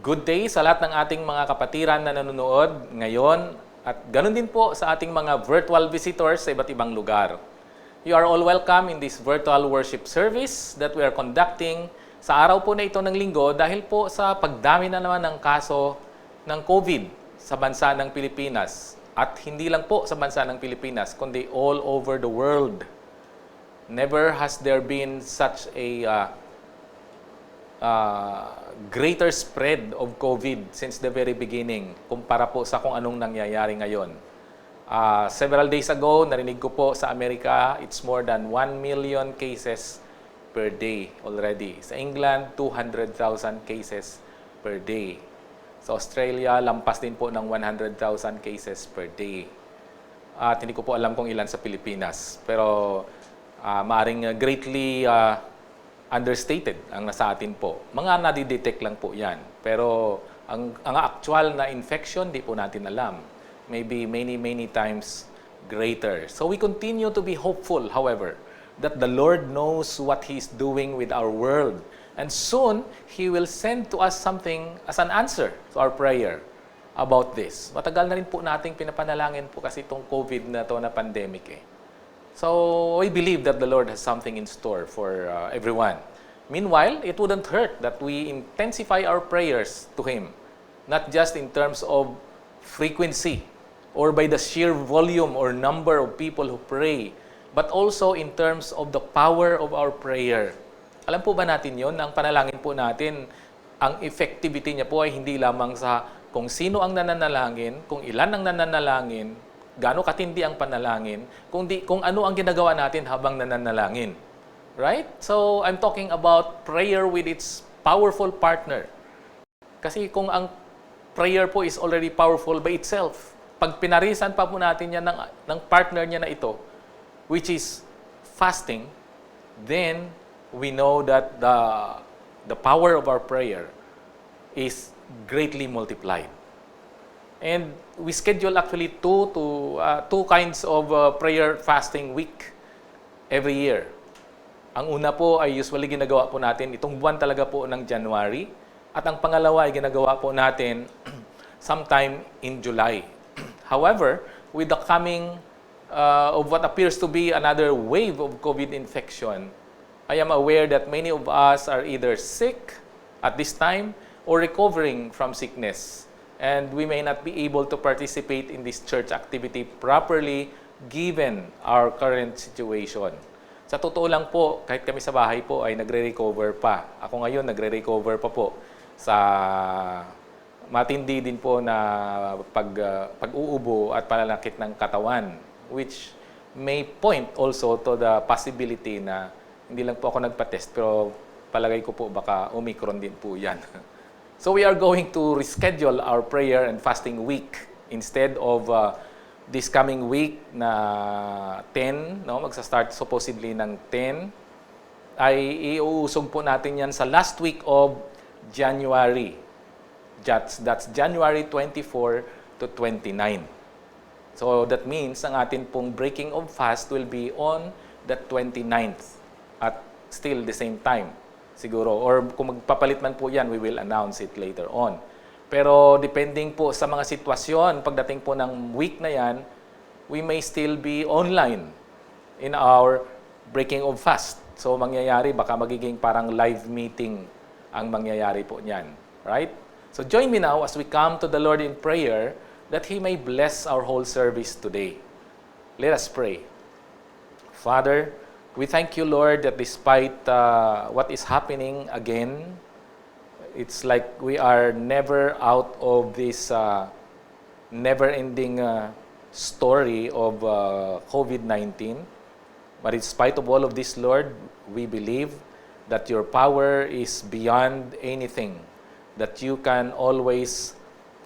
Good day sa lahat ng ating mga kapatiran na nanonood ngayon at ganun din po sa ating mga virtual visitors sa iba't ibang lugar. You are all welcome in this virtual worship service that we are conducting sa araw po na ito ng linggo dahil po sa pagdami na naman ng kaso ng COVID sa bansa ng Pilipinas. At hindi lang po sa bansa ng Pilipinas, kundi all over the world. Never has there been such a greater spread of COVID since the very beginning kumpara po sa kung anong nangyayari ngayon. Several days ago, narinig ko po sa Amerika, it's more than 1 million cases per day already. Sa England, 200,000 cases per day. Sa Australia, lampas din po ng 100,000 cases per day. At hindi ko po alam kung ilan sa Pilipinas. Pero maaring greatly understated ang nasa atin po. Mga nadidetect lang po yan. Pero ang actual na infection, di po natin alam. Maybe many times greater. So we continue to be hopeful, however, that the Lord knows what He's doing with our world. And soon, He will send to us something as an answer to our prayer about this. Matagal na rin po nating pinapanalangin po kasi itong COVID na to na pandemic eh. So, we believe that the Lord has something in store for everyone. Meanwhile, it wouldn't hurt that we intensify our prayers to Him, not just in terms of frequency or by the sheer volume or number of people who pray, but also in terms of the power of our prayer. Alam po ba natin yon? Ang panalangin po natin, ang effectivity niya po ay hindi lamang sa kung sino ang nananalangin, kung ilan ang nananalangin, gaano katindi ang panalangin, kung ano ang ginagawa natin habang nananalangin. Right? So, I'm talking about prayer with its powerful partner. Kasi kung ang prayer po is already powerful by itself, pag pinarisan pa po natin yan ng partner niya na ito, which is fasting, then we know that the power of our prayer is greatly multiplied. And we schedule actually two kinds of prayer fasting week every year. Ang una po ay usually ginagawa po natin itong buwan talaga po ng January. At ang pangalawa ay ginagawa po natin sometime in July. However, with the coming of what appears to be another wave of COVID infection, I am aware that many of us are either sick at this time or recovering from sickness. And we may not be able to participate in this church activity properly given our current situation. Sa totoo lang po, kahit kami sa bahay po ay nagre-recover pa. Ako ngayon nagre-recover pa po sa matindi din po na pag-uubo at pananakit ng katawan, which may point also to the possibility na hindi lang po ako nagpa-test pero palagay ko po baka Omicron din po yan. So we are going to reschedule our prayer and fasting week instead of this coming week na 10, no, magsa-start supposedly ng 10, ay iuusog po natin yan sa last week of January. That's January 24 to 29. So that means ang atin pong breaking of fast will be on the 29th at still the same time. Siguro, or kung magpapalit man po yan, we will announce it later on. Pero depending po sa mga sitwasyon, pagdating po ng week na yan, we may still be online in our breaking of fast. So mangyayari, baka magiging parang live meeting ang mangyayari po niyan. Right? So join me now as we come to the Lord in prayer that He may bless our whole service today. Let us pray. Father, we thank you, Lord, that despite what is happening again, it's like we are never out of this never-ending story of COVID-19. But in spite of all of this, Lord, we believe that your power is beyond anything, that you can always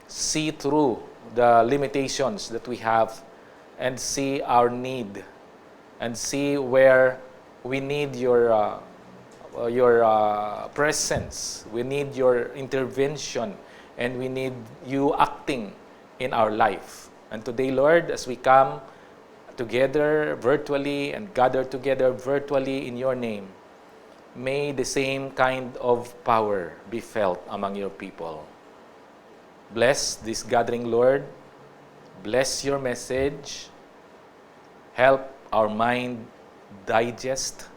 see through the limitations that we have and see our need and see where we need your presence, we need your intervention, and we need you acting in our life. And today, Lord, as we come together virtually and gather together virtually in your name, may the same kind of power be felt among your people. Bless this gathering, Lord. Bless your message. Help our mind digest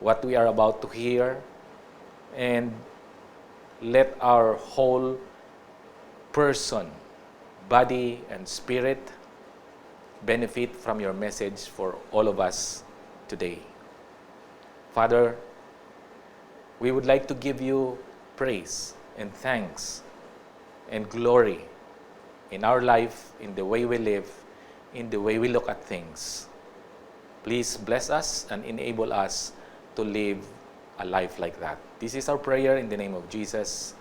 what we are about to hear, and let our whole person, body, and spirit benefit from your message for all of us today. Father, we would like to give you praise and thanks and glory in our life, in the way we live, in the way we look at things. Please bless us and enable us to live a life like that. This is our prayer in the name of Jesus.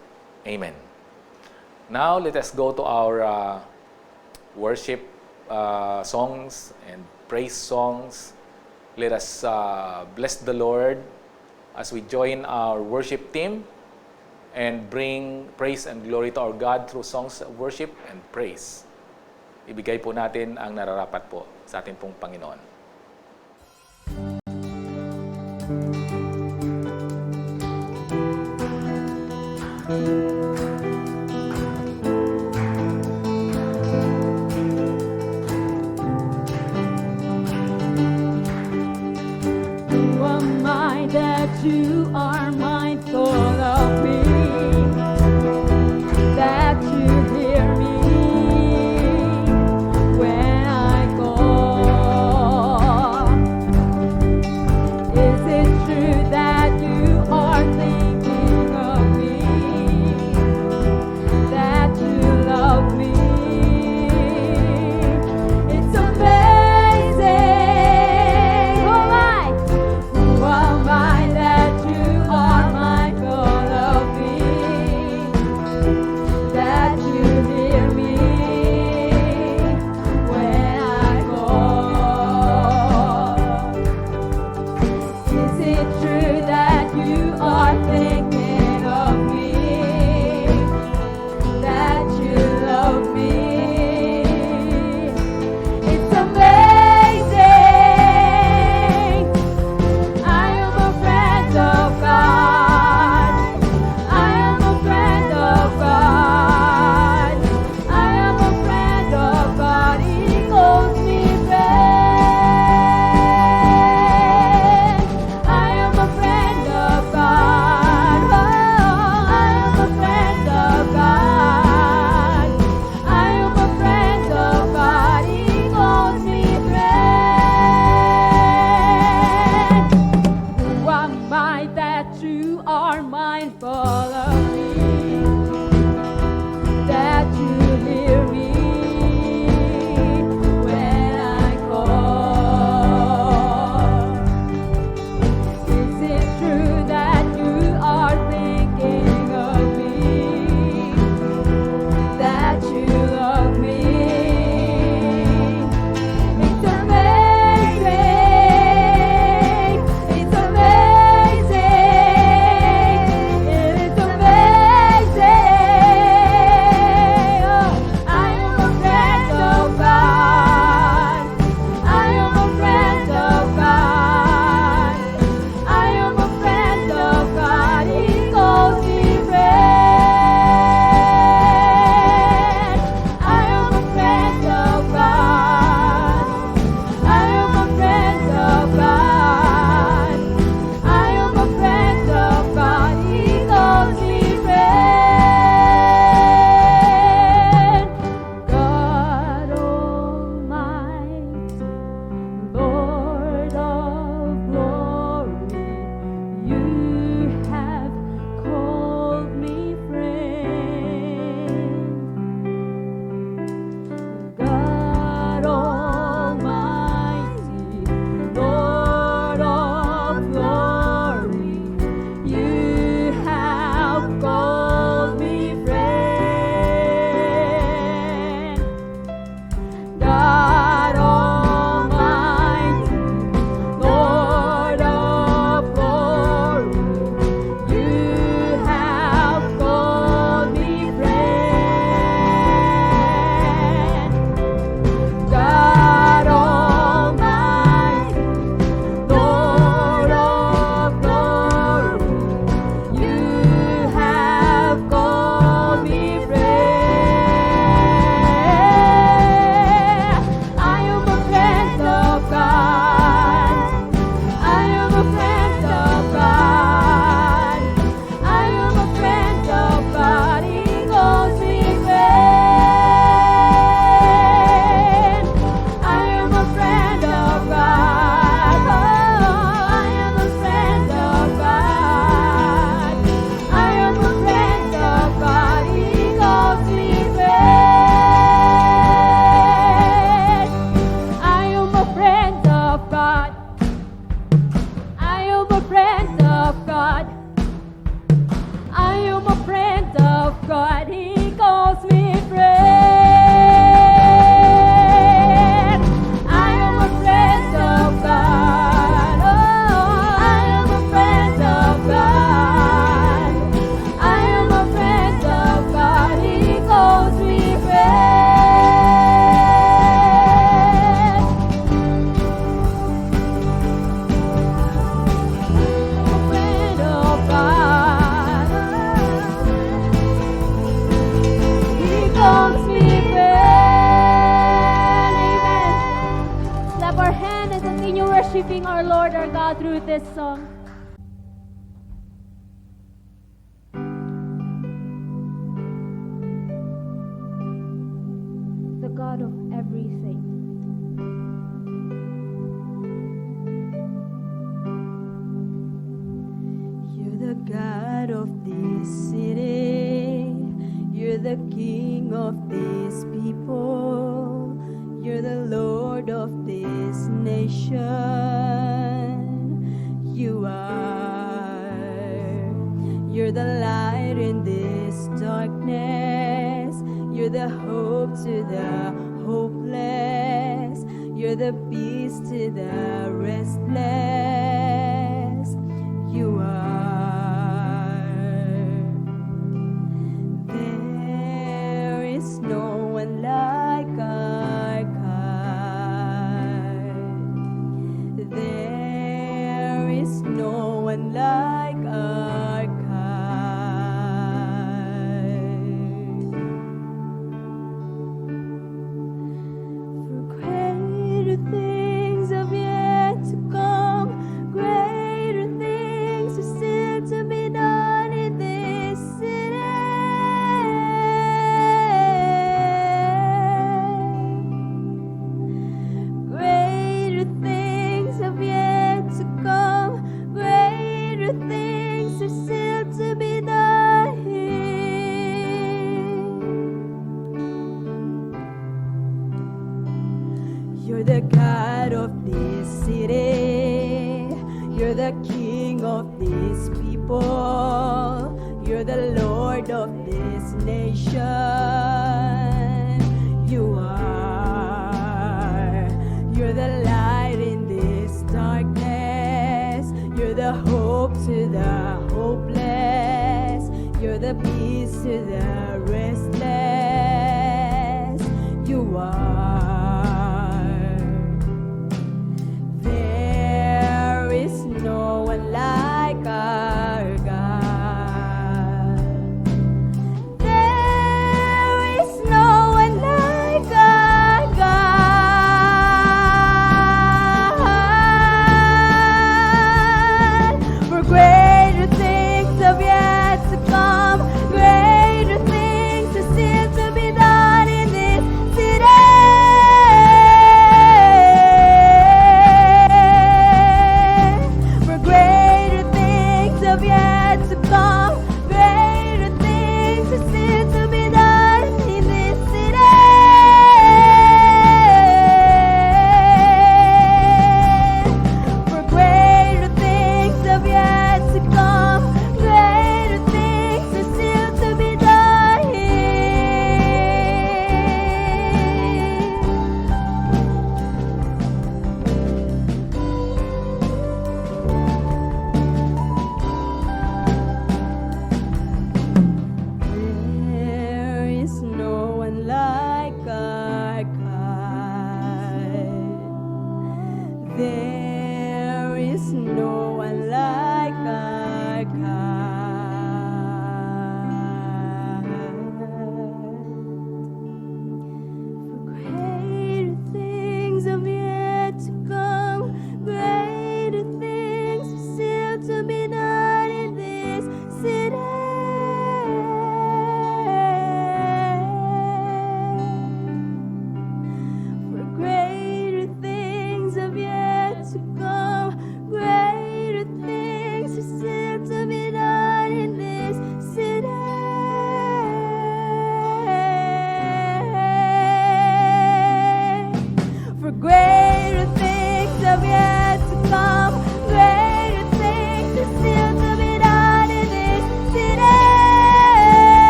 Amen. Now let us go to our worship songs and praise songs. Let us bless the Lord as we join our worship team and bring praise and glory to our God through songs of worship and praise. Ibigay po natin ang nararapat po sa ating pong Panginoon. Who am I that you are mindful of me? That you hear me when I call? Is it true that you are thinking of me? That you love me? It's amazing. Who am I? Who am I that you are mindful of me? That you hear me when I call? Is it true that you are thinking of me? That you love me? It's amazing. I am a friend of God. I am a friend of God. I am a friend of God. He calls me friend. I am a friend of God. Oh, I am a friend of God. I am a friend of God. He calls me friend. Who am I that you are mindful of me? That you hear me when I call? Is it true that you are thinking of me? That you love me? It's amazing. It's amazing. It's amazing. this song. The God of everything. You're the God of this city. You're the King of these people. You're the Lord of this nation. You are. You're the light in this darkness. You're the hope to the hopeless. You're the peace to the restless. You are. There is no one like our God. There is no one like our God. For greater things have yet to come, greater things are still to be done in this city. Greater things have yet to come, greater things are still to be done here. You're the God of this city. You're the King of these people. You're the Lord of this nation. You are. You're the light in this darkness. You're the hope to the hopeless. You're the peace to the restless. You are. There is no one like our God. There is no one like our God. For greater things have yet to come, greater things are still to be done in this city.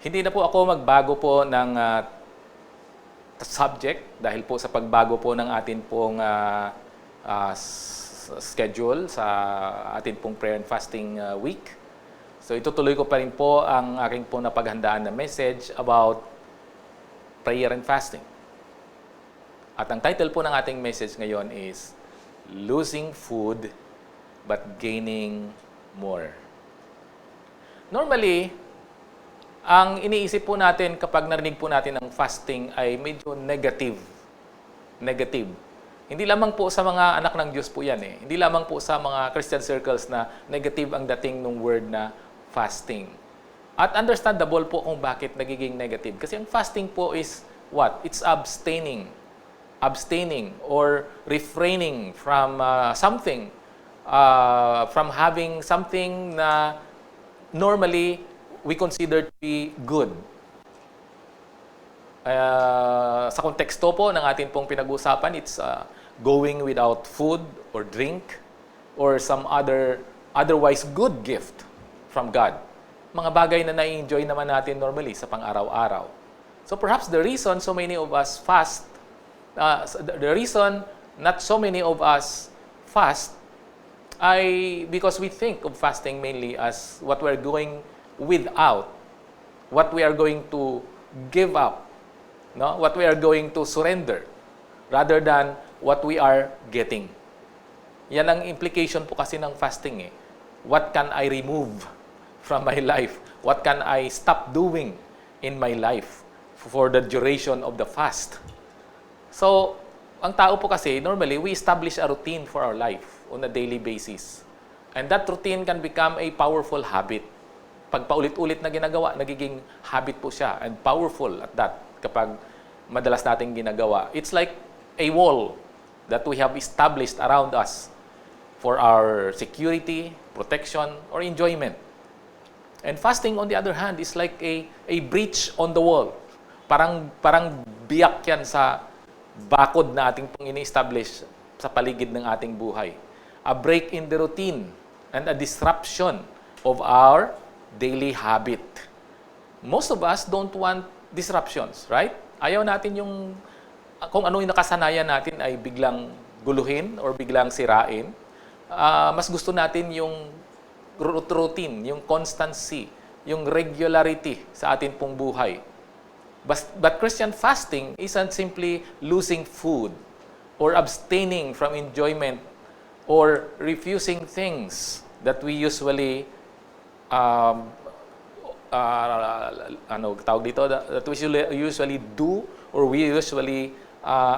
Hindi na po ako magbago po ng subject dahil po sa pagbago po ng atin pong schedule sa atin pong prayer and fasting week. So itutuloy ko pa rin po ang aking po napaghandaan na message about prayer and fasting. At ang title po ng ating message ngayon is Losing Food but Gaining More. Normally, ang iniisip po natin kapag narinig po natin ang fasting ay medyo negative. Negative. Hindi lamang po sa mga anak ng Diyos po yan eh. Hindi lamang po sa mga Christian circles na negative ang dating ng word na fasting. At understandable po kung bakit nagiging negative. Kasi ang fasting po is what? It's abstaining. Abstaining or refraining from something. From having something na normally we consider to be good. Sa konteksto po ng atin pong pinag-uusapan, it's going without food or drink or some otherwise good gift from God. Mga bagay na na-enjoy naman natin normally sa pang-araw-araw. So perhaps the reason so many of us fast, the reason not so many of us fast ay because we think of fasting mainly as what we're going without, what we are going to give up, no? What we are going to surrender, rather than what we are getting. Yan ang implication po kasi ng fasting eh. What can I remove from my life? What can I stop doing in my life for the duration of the fast? So, ang tao po kasi, normally, we establish a routine for our life on a daily basis. And that routine can become a powerful habit. Pag paulit-ulit na ginagawa, nagiging habit po siya and powerful at that kapag madalas nating ginagawa. It's like a wall that we have established around us for our security, protection, or enjoyment. And fasting, on the other hand, is like a breach on the wall. Parang biyak yan sa bakod na ating pong ini-establish sa paligid ng ating buhay. A break in the routine and a disruption of our daily habit. Most of us don't want disruptions, right? Ayaw natin yung kung ano yung nakasanayan natin ay biglang guluhin or biglang sirain. Mas gusto natin yung routine, yung constancy, yung regularity sa atin pong buhay. But Christian fasting isn't simply losing food or abstaining from enjoyment or refusing things that we usually that we usually do or we usually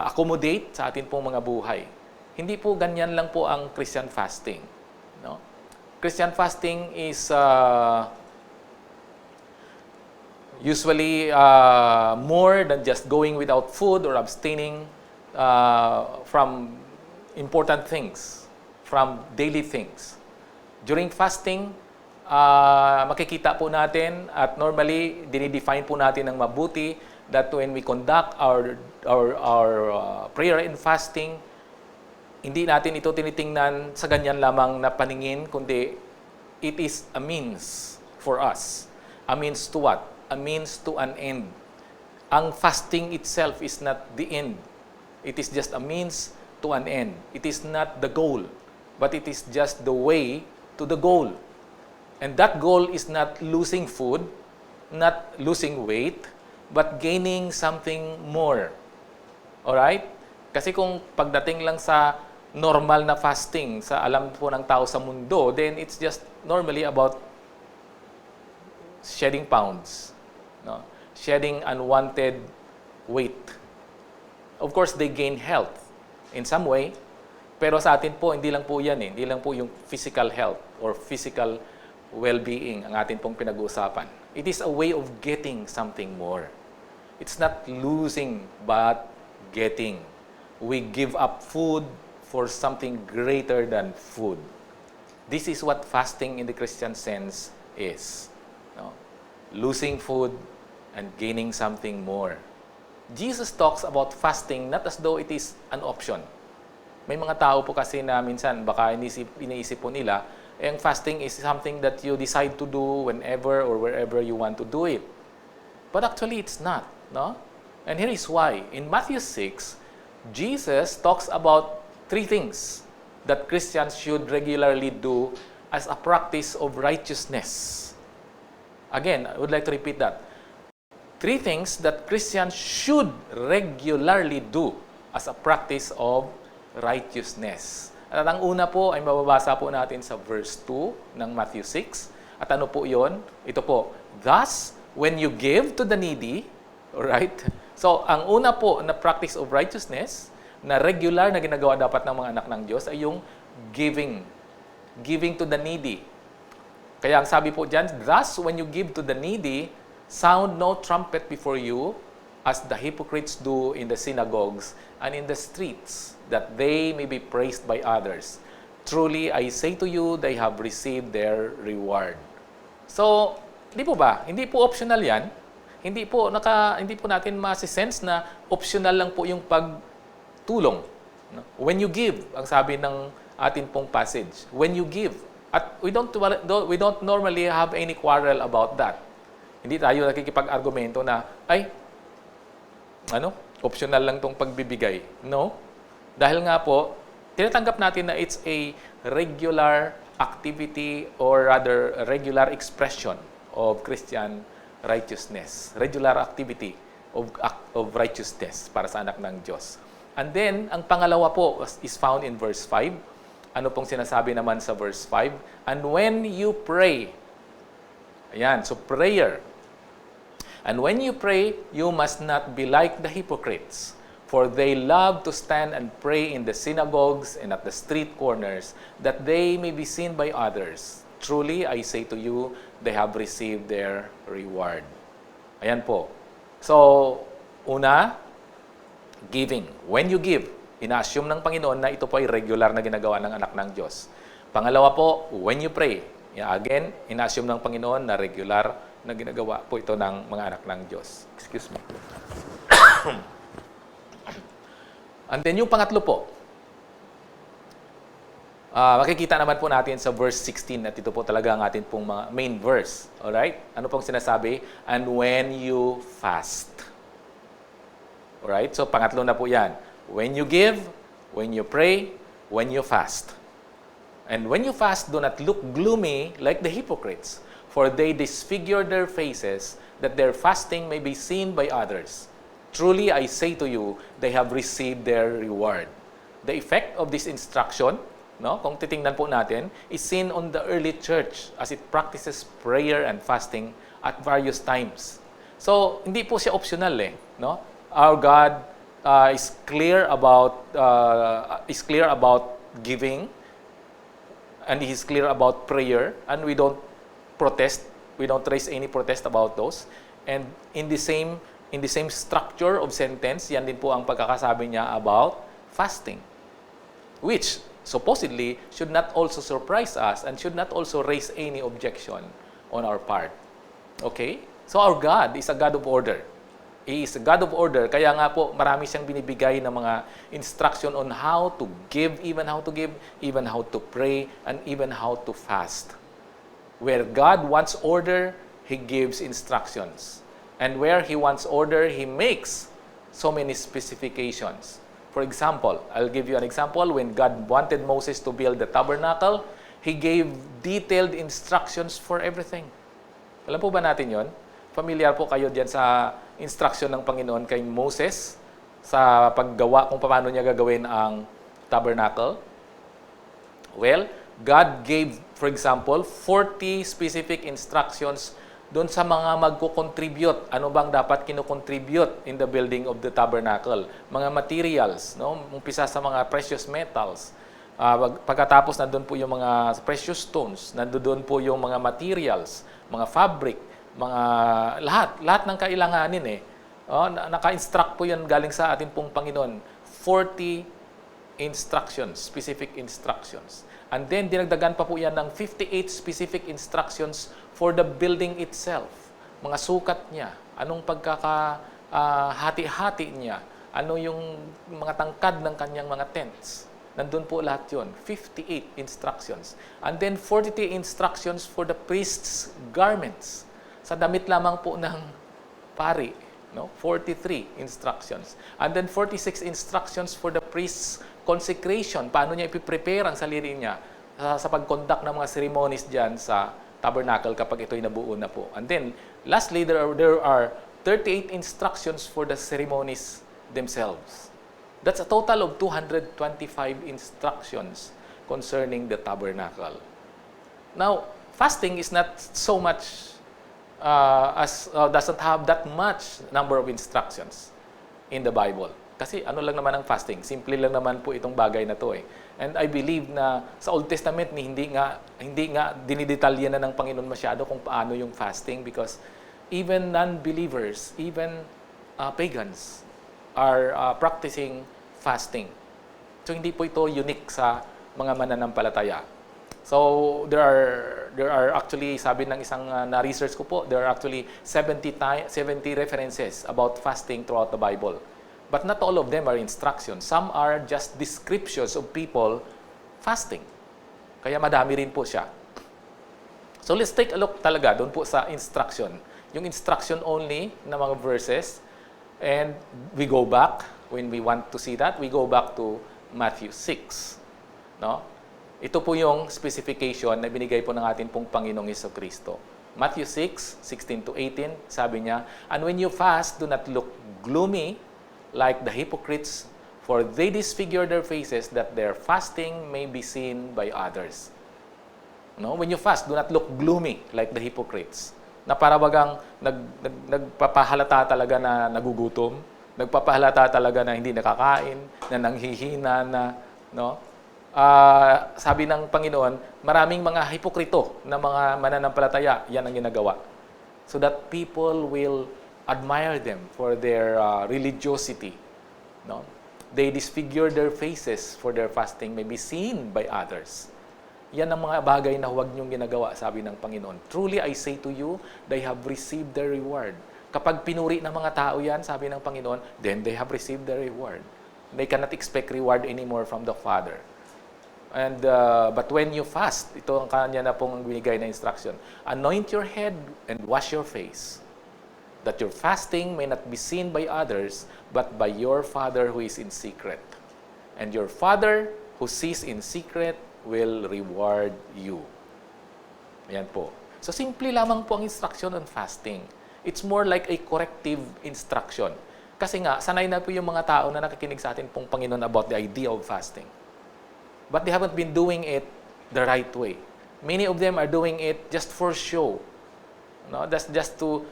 accommodate sa atin pong mga buhay. Hindi po ganyan lang po ang Christian fasting. No? Christian fasting is usually more than just going without food or abstaining from important things, from daily things. During fasting, makikita po natin at normally dinidefine po natin ng mabuti that when we conduct our prayer and fasting, hindi natin ito tinitingnan sa ganyan lamang na paningin, kundi it is a means for us. A means to what? A means to an end. Ang fasting itself is not the end. It is just a means to an end. It is not the goal, but it is just the way to the goal. And that goal is not losing food, not losing weight, but gaining something more. Alright? Kasi kung pagdating lang sa normal na fasting, sa alam po ng tao sa mundo, then it's just normally about shedding pounds, no? Shedding unwanted weight. Of course, they gain health in some way, pero sa atin po, hindi lang po yan eh. Hindi lang po yung physical health or physical well-being ang atin pong pinag-uusapan. It is a way of getting something more. It's not losing, but getting. We give up food for something greater than food. This is what fasting in the Christian sense is. No? Losing food and gaining something more. Jesus talks about fasting not as though it is an option. May mga tao po kasi na minsan baka iniisip po nila, ang fasting is something that you decide to do whenever or wherever you want to do it. But actually, it's not. No? And here is why. In Matthew 6, Jesus talks about three things that Christians should regularly do as a practice of righteousness. Again, I would like to repeat that. Three things that Christians should regularly do as a practice of righteousness. At ang una po ay mababasa po natin sa verse 2 ng Matthew 6. At ano po yon? Ito po, thus, when you give to the needy, alright? So, ang una po na practice of righteousness, na regular na ginagawa dapat ng mga anak ng Diyos, ay yung giving. Giving to the needy. Kaya ang sabi po dyan, thus, when you give to the needy, sound no trumpet before you, as the hypocrites do in the synagogues and in the streets, that they may be praised by others. Truly, I say to you, they have received their reward. So, hindi po ba? Hindi po optional yan. Hindi po natin masisense na optional lang po yung pagtulong. When you give, ang sabi ng atin pong passage, when you give, at we don't normally have any quarrel about that. Hindi tayo nakikipag-argumento na, optional lang tong pagbibigay. No. Dahil nga po, tinatanggap natin na it's a regular activity or rather a regular expression of Christian righteousness. Regular activity of righteousness para sa anak ng Diyos. And then, ang pangalawa po is found in verse 5. Ano pong sinasabi naman sa verse 5? And when you pray, ayan, so prayer. And when you pray, you must not be like the hypocrites, for they love to stand and pray in the synagogues and at the street corners, that they may be seen by others. Truly, I say to you, they have received their reward. Ayan po. So, una, giving. When you give, ina-assume ng Panginoon na ito po ay regular na ginagawa ng anak ng Diyos. Pangalawa po, when you pray, again, ina-assume ng Panginoon na regular na ginagawa po ito ng mga anak ng Diyos. Excuse me. And then yung pangatlo po, makikita naman po natin sa verse 16 at ito po talaga ang atin pong mga main verse. Alright? Ano pong sinasabi? And when you fast. Alright? So pangatlo na po yan. When you give, when you pray, when you fast. And when you fast, do not look gloomy like the hypocrites, for they disfigure their faces, that their fasting may be seen by others. Truly, I say to you, they have received their reward. The effect of this instruction, kung titingnan po natin, is seen on the early church as it practices prayer and fasting at various times. So, hindi po siya optional Our God is clear about giving, and He is clear about prayer, and we don't protest, we don't raise any protest about those. And in the same structure of sentence, yan din po ang pagkakasabi niya about fasting, which supposedly should not also surprise us and should not also raise any objection on our part. Okay? So our God is a God of order. He is a God of order, kaya nga po marami siyang binibigay ng mga instruction on how to give, even how to pray, and even how to fast. Where God wants order, He gives instructions. And where He wants order, He makes so many specifications. For example, I'll give you an example. When God wanted Moses to build the tabernacle, He gave detailed instructions for everything. Alam po ba natin yon? Familiar po kayo diyan sa instruction ng Panginoon kay Moses sa paggawa kung paano niya gagawin ang tabernacle? Well, God gave, for example, 40 specific instructions doon sa mga magko-contribute. Ano bang dapat kino-contribute in the building of the tabernacle? Mga materials, umpisa sa mga precious metals. Pagkatapos nandoon po yung mga precious stones, nandoon po yung mga materials, mga fabric, mga lahat ng kailanganin naka-instruct po yan galing sa atin pong Panginoon. 40 instructions, specific instructions. And then dinagdagan pa po yan ng 58 specific instructions for the building itself. Mga sukat niya, anong pagkakahati-hati niya, ano yung mga tangkad ng kanyang mga tents. Nandun po lahat yun. 58 instructions. And then 43 instructions for the priest's garments. Sa damit lamang po ng pari, no? 43 instructions. And then 46 instructions for the priest's consecration. Paano niya ipiprepare ang sarili niya sa pag-conduct ng mga ceremonies diyan sa tabernacle kapag ito'y nabuo na po. And then, lastly, there are 38 instructions for the ceremonies themselves. That's a total of 225 instructions concerning the tabernacle. Now, fasting is not so much doesn't have that much number of instructions in the Bible. Kasi ano lang naman ang fasting? Simple lang naman po itong bagay na to eh. And I believe na sa Old Testament hindi nga dinidetalya na ng Panginoon masyado kung paano yung fasting because even non-believers, even pagans are practicing fasting. So hindi po ito unique sa mga mananampalataya. So there are actually, sabi ng isang na-research ko po, there are actually 70 references about fasting throughout the Bible. But not all of them are instructions. Some are just descriptions of people fasting. Kaya madami rin po siya. So let's take a look talaga doon po sa instruction. Yung instruction only na mga verses. And we go back, when we want to see that, we go back to Matthew 6. No? Ito po yung specification na binigay po ng ating pong Panginoong Hesukristo. Matthew 6:16 to 18, sabi niya, "And when you fast, do not look gloomy like the hypocrites, for they disfigure their faces that their fasting may be seen by others." No? When you fast, do not look gloomy like the hypocrites. Na para bagang nagpapahalata talaga na nagugutom, nagpapahalata talaga na hindi nakakain, na nanghihina na, no? Sabi ng Panginoon, maraming mga hipokrito na mga mananampalataya, yan ang ginagawa. So that people will admire them for their religiosity. No? They disfigure their faces for their fasting may be seen by others. Yan ang mga bagay na huwag niyong ginagawa, sabi ng Panginoon. Truly, I say to you, they have received their reward. Kapag pinuri ng mga tao yan, sabi ng Panginoon, then they have received their reward. They cannot expect reward anymore from the Father. And but when you fast, ito ang kanya na pong binigay na instruction, anoint your head and wash your face, that your fasting may not be seen by others, but by your Father who is in secret. And your Father who sees in secret will reward you. Ayan po. So, simple lamang po ang instruction on fasting. It's more like a corrective instruction. Kasi nga, sanay na po yung mga tao na nakikinig sa atin pong Panginoon about the idea of fasting. But they haven't been doing it the right way. Many of them are doing it just for show. No, that's just to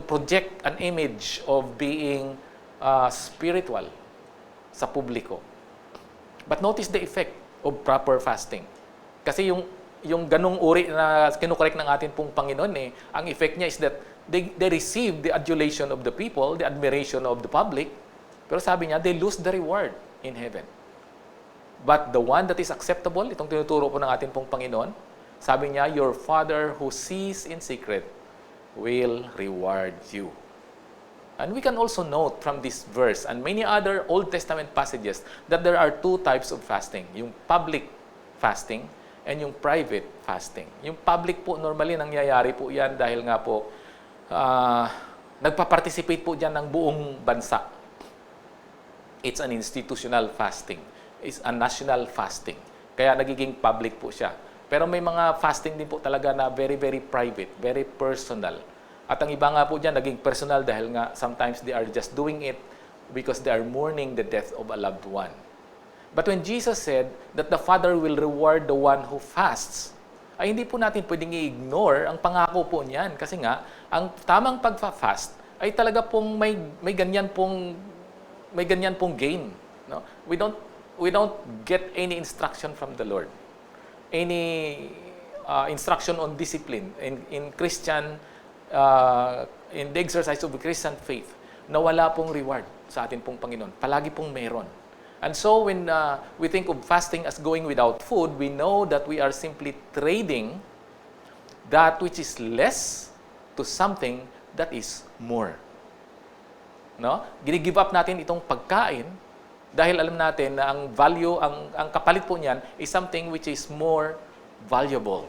project an image of being spiritual sa publiko. But notice the effect of proper fasting. Kasi yung ganung uri na kinukorek ng atin pong Panginoon ang effect niya is that they receive the adulation of the people, the admiration of the public, pero sabi niya, they lose the reward in heaven. But the one that is acceptable, itong tinuturo po ng atin pong Panginoon, sabi niya, your Father who sees in secret will reward you. And we can also note from this verse and many other Old Testament passages that there are two types of fasting. Yung public fasting and yung private fasting. Yung public po, normally nangyayari po yan dahil nga po nagpa-participate po dyan ng buong bansa. It's an institutional fasting. It's a national fasting. Kaya nagiging public po siya. Pero may mga fasting din po talaga na very, very private, very personal. At ang iba nga po dyan, naging personal dahil nga sometimes they are just doing it because they are mourning the death of a loved one. But when Jesus said that the Father will reward the one who fasts, ay hindi po natin pwedeng i-ignore ang pangako po niyan. Kasi nga, ang tamang pagfa-fast ay talaga pong may ganyan pong gain. No? We don't get any instruction from the Lord. Any instruction on discipline in Christian in the exercise of the Christian faith na wala pong reward sa atin pong Panginoon. Palagi pong meron. And so when we think of fasting as going without food, we know that we are simply trading that which is less to something that is more. No? Gini-give up natin itong pagkain dahil alam natin na ang value, ang kapalit po niyan is something which is more valuable.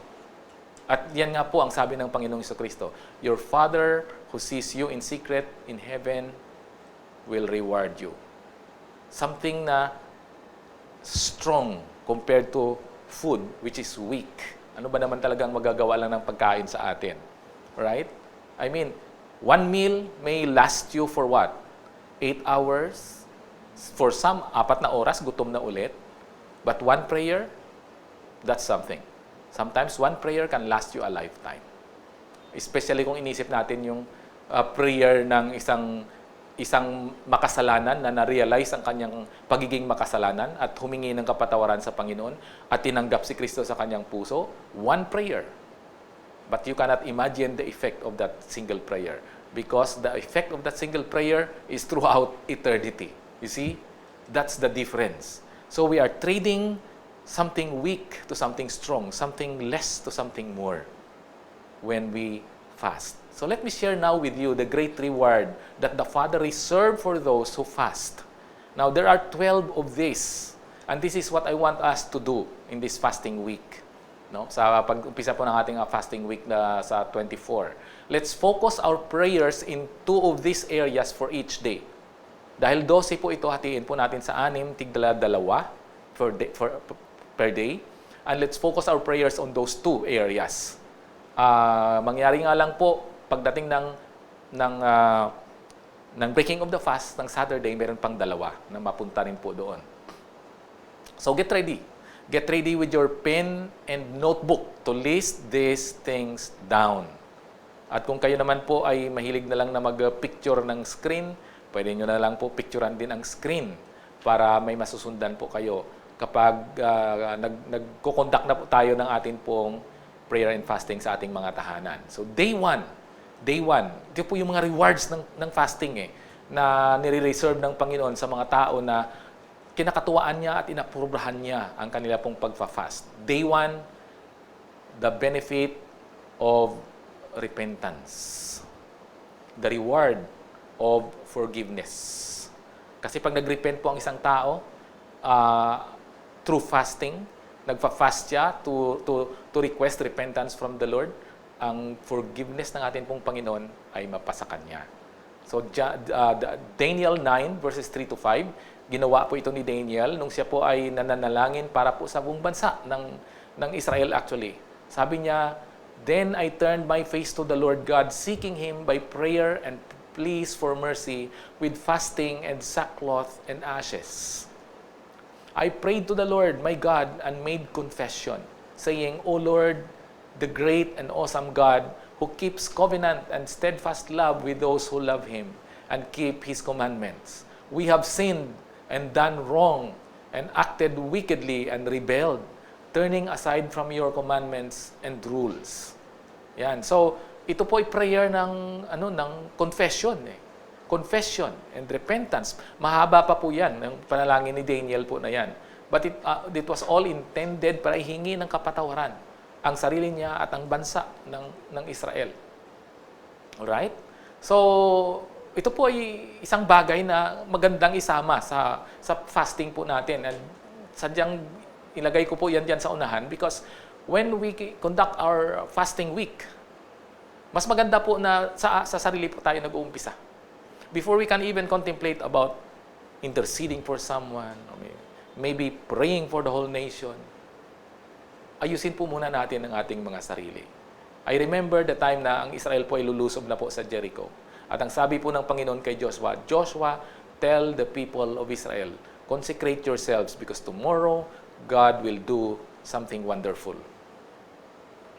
At yan nga po ang sabi ng Panginoong Jesucristo, your Father who sees you in secret in heaven will reward you. Something na strong compared to food which is weak. Ano ba naman talagang magagawa lang ng pagkain sa atin? Right? I mean, one meal may last you for what? 8 hours? For some, 4 na oras, gutom na ulit. But one prayer, that's something. Sometimes one prayer can last you a lifetime. Especially kung inisip natin yung prayer ng isang makasalanan na na-realize ang kanyang pagiging makasalanan at humingi ng kapatawaran sa Panginoon at tinanggap si Kristo sa kanyang puso. One prayer. But you cannot imagine the effect of that single prayer because the effect of that single prayer is throughout eternity. You see? That's the difference. So we are trading something weak to something strong, something less to something more when we fast. So let me share now with you the great reward that the Father reserved for those who fast. Now there are 12 of these, and this is what I want us to do in this fasting week. No? Sa pag-umpisa po ng ating fasting week na sa 24. Let's focus our prayers in 2 of these areas for each day. Dahil 12 po ito, hatiin po natin sa 6, tigdala-dalawa per day. And let's focus our prayers on those 2 areas. Mangyari nga lang po, pagdating ng breaking of the fast ng Saturday, meron pang 2 na mapunta rin po doon. So get ready. Get ready with your pen and notebook to list these things down. At kung kayo naman po ay mahilig na lang na mag-picture ng screen, pwede nyo na lang po picturean din ang screen para may masusundan po kayo kapag nagko-conduct na po tayo ng ating pong prayer and fasting sa ating mga tahanan. So day 1, ito po yung mga rewards ng fasting na nire-reserve ng Panginoon sa mga tao na kinakatuwaan niya at inaprobahan niya ang kanila pong pagfa-fast. Day 1, the benefit of repentance. The reward of forgiveness. Kasi pag nag-repent po ang isang tao, through fasting, nagfa-fast siya to request repentance from the Lord, ang forgiveness ng ating pong Panginoon ay mapasa kanya. So, Daniel 9, verses 3 to 5, ginawa po ito ni Daniel nung siya po ay nananalangin para po sa buong bansa ng Israel actually. Sabi niya, then I turned my face to the Lord God, seeking Him by prayer and pleas for mercy with fasting and sackcloth and ashes. I prayed to the Lord my God and made confession, saying, O Lord, the great and awesome God, who keeps covenant and steadfast love with those who love Him and keep His commandments. We have sinned and done wrong and acted wickedly and rebelled, turning aside from your commandments and rules. Yan. So, ito po ay prayer ng confession. Confession and repentance. Mahaba pa po yan, ang panalangin ni Daniel po na yan. But it was all intended para ihingi ng kapatawaran ang sarili niya at ang bansa ng Israel. Alright? So, ito po ay isang bagay na magandang isama sa fasting po natin. And sadyang ilagay ko po yan dyan sa unahan because when we conduct our fasting week, mas maganda po na sa sarili po tayo nag-uumpisa. Before we can even contemplate about interceding for someone, or maybe praying for the whole nation, ayusin po muna natin ang ating mga sarili. I remember the time na ang Israel po ay lulusob na po sa Jericho. At ang sabi po ng Panginoon kay Joshua, Joshua, tell the people of Israel, consecrate yourselves because tomorrow God will do something wonderful.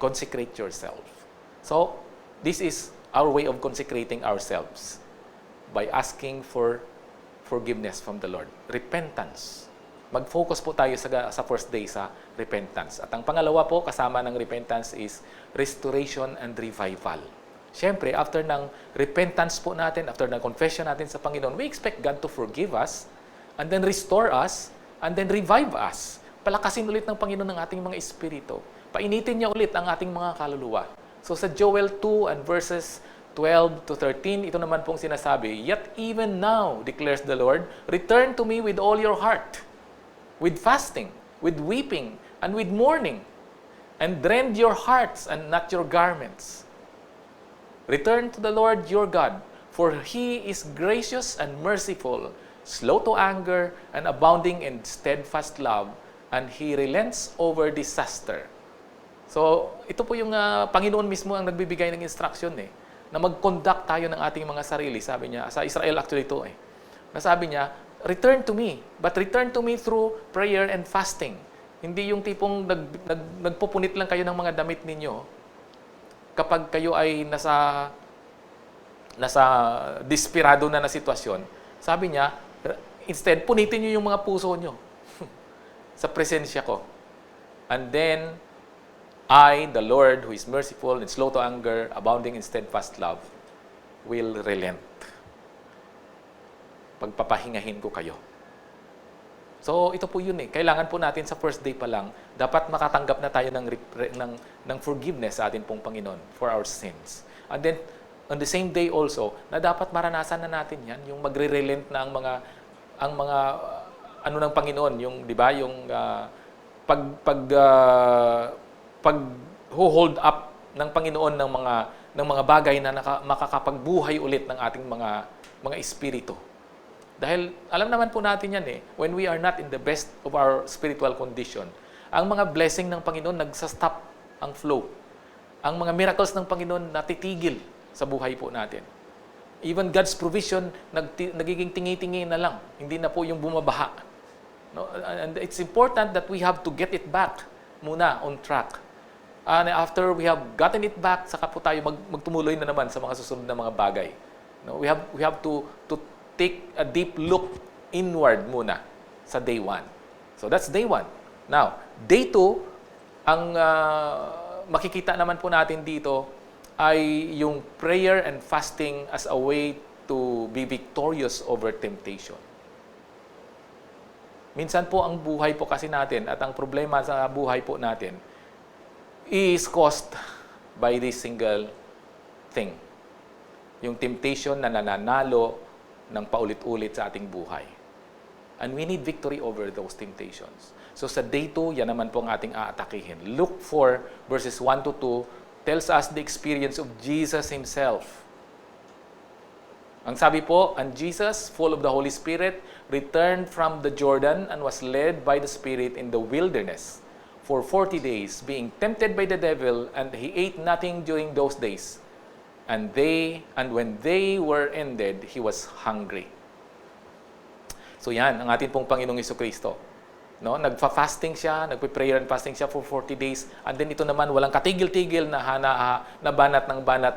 Consecrate yourself. So, this is our way of consecrating ourselves by asking for forgiveness from the Lord. Repentance. Mag-focus po tayo sa first day sa repentance. At ang pangalawa po, kasama ng repentance is restoration and revival. Siyempre, after ng repentance po natin, after ng confession natin sa Panginoon, we expect God to forgive us, and then restore us, and then revive us. Palakasin ulit ng Panginoon ng ating mga espiritu. Painitin niya ulit ang ating mga kaluluwa. So sa Joel 2 and verses 12 to 13, ito naman pong sinasabi, Yet even now, declares the Lord, return to me with all your heart, with fasting, with weeping, and with mourning. and rend your hearts and not your garments. Return to the Lord your God, for He is gracious and merciful, slow to anger, and abounding in steadfast love, and He relents over disaster. So, ito po yung Panginoon mismo ang nagbibigay ng instruction na mag-conduct tayo ng ating mga sarili. Sabi niya, sa Israel actually ito nasabi niya, return to me, but return to me through prayer and fasting. Hindi yung tipong nagpupunit lang kayo ng mga damit ninyo kapag kayo ay nasa desperado na sitwasyon. Sabi niya, instead, punitin niyo yung mga puso niyo sa presensya ko. And then, I, the Lord, who is merciful and slow to anger, abounding in steadfast love, will relent. Pagpapahingahin ko kayo. So, ito po yun Kailangan po natin sa first day pa lang, dapat makatanggap na tayo ng forgiveness sa atin pong Panginoon for our sins. And then, on the same day also, na dapat maranasan na natin yan, yung magre-relent na ang mga ano ng Panginoon, yung, di ba, yung pag-hold up ng Panginoon ng mga bagay na makakapagbuhay ulit ng ating mga espiritu. Dahil alam naman po natin yan when we are not in the best of our spiritual condition, ang mga blessing ng Panginoon nagsa-stop ang flow. Ang mga miracles ng Panginoon natitigil sa buhay po natin. Even God's provision nagiging tingi-tingi na lang, hindi na po yung bumabaha. No? And it's important that we have to get it back muna on track. And after we have gotten it back, saka po tayo magtumuloy na naman sa mga susunod na mga bagay. No? We have to take a deep look inward muna sa day 1. So that's day 1. Now, day 2, ang makikita naman po natin dito ay yung prayer and fasting as a way to be victorious over temptation. Minsan po ang buhay po kasi natin at ang problema sa buhay po natin is caused by this single thing. Yung temptation na nananalo ng paulit-ulit sa ating buhay. And we need victory over those temptations. So sa day 2, yan naman po ang ating aatakihin. Luke 4 verses 1 to 2 tells us the experience of Jesus Himself. Ang sabi po, and Jesus, full of the Holy Spirit, returned from the Jordan and was led by the Spirit in the wilderness for 40 days, being tempted by the devil, and He ate nothing during those days. And when they were ended, He was hungry. So yan, ang ating pong Panginoong Jesucristo. No? Nagfa-fasting siya, nagpe-prayer and fasting siya for 40 days. And then ito naman, walang katigil-tigil na banat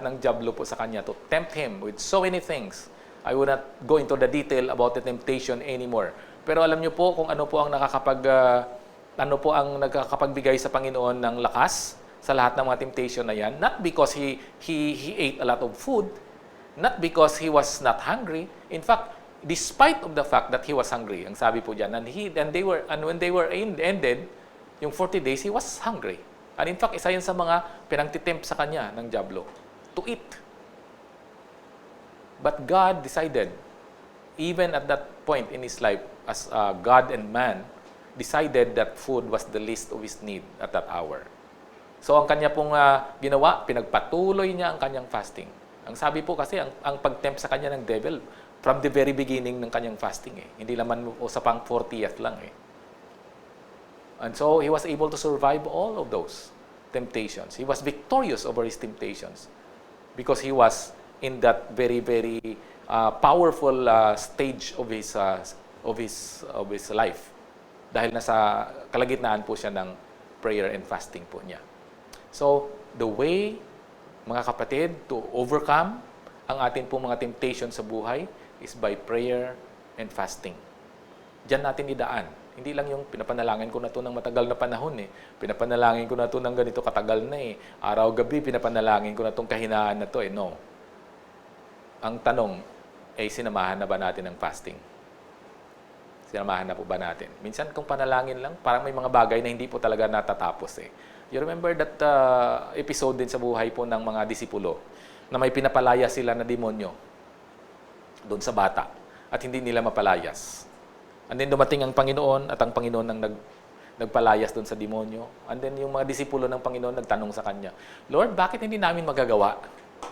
ng diablo po sa kanya to tempt Him with so many things. I will not go into the detail about the temptation anymore. Pero alam niyo po kung ano po ang nagkakapagbigay sa Panginoon ng lakas sa lahat ng mga temptation na yan. Not because he ate a lot of food, not because he was not hungry. In fact, despite of the fact that he was hungry, ang sabi po diyan, and when they were ended, yung 40 days, he was hungry. And in fact, isa yan sa mga pinagtitempt sa kanya ng diablo, to eat. But God decided, even at that point in his life, as God and man, decided that food was the least of his need at that hour. So ang kanya pong ginawa, pinagpatuloy niya ang kanyang fasting. Ang sabi po kasi, ang pag-tempt sa kanya ng devil, from the very beginning ng kanyang fasting Hindi naman sa pang 40th lang And so, he was able to survive all of those temptations. He was victorious over his temptations because he was in that very, very powerful stage of his life. Dahil nasa kalagitnaan po siya ng prayer and fasting po niya. So, the way, mga kapatid, to overcome ang atin po mga temptation sa buhay is by prayer and fasting. Diyan natin idaan. Hindi lang yung pinapanalangin ko na to ng matagal na panahon Pinapanalangin ko na to ng ganito katagal na Araw-gabi, pinapanalangin ko na tong kahinaan na to No. Ang tanong sinamahan na ba natin ng fasting? Sinamahan na po ba natin? Minsan kung panalangin lang, parang may mga bagay na hindi po talaga natatapos You remember that episode din sa buhay po ng mga disipulo na may pinapalaya sila na demonyo doon sa bata at hindi nila mapalayas. And then dumating ang Panginoon at ang Panginoon ang nagpalayas doon sa demonyo. And then yung mga disipulo ng Panginoon nagtanong sa kanya, Lord, bakit hindi namin magagawa?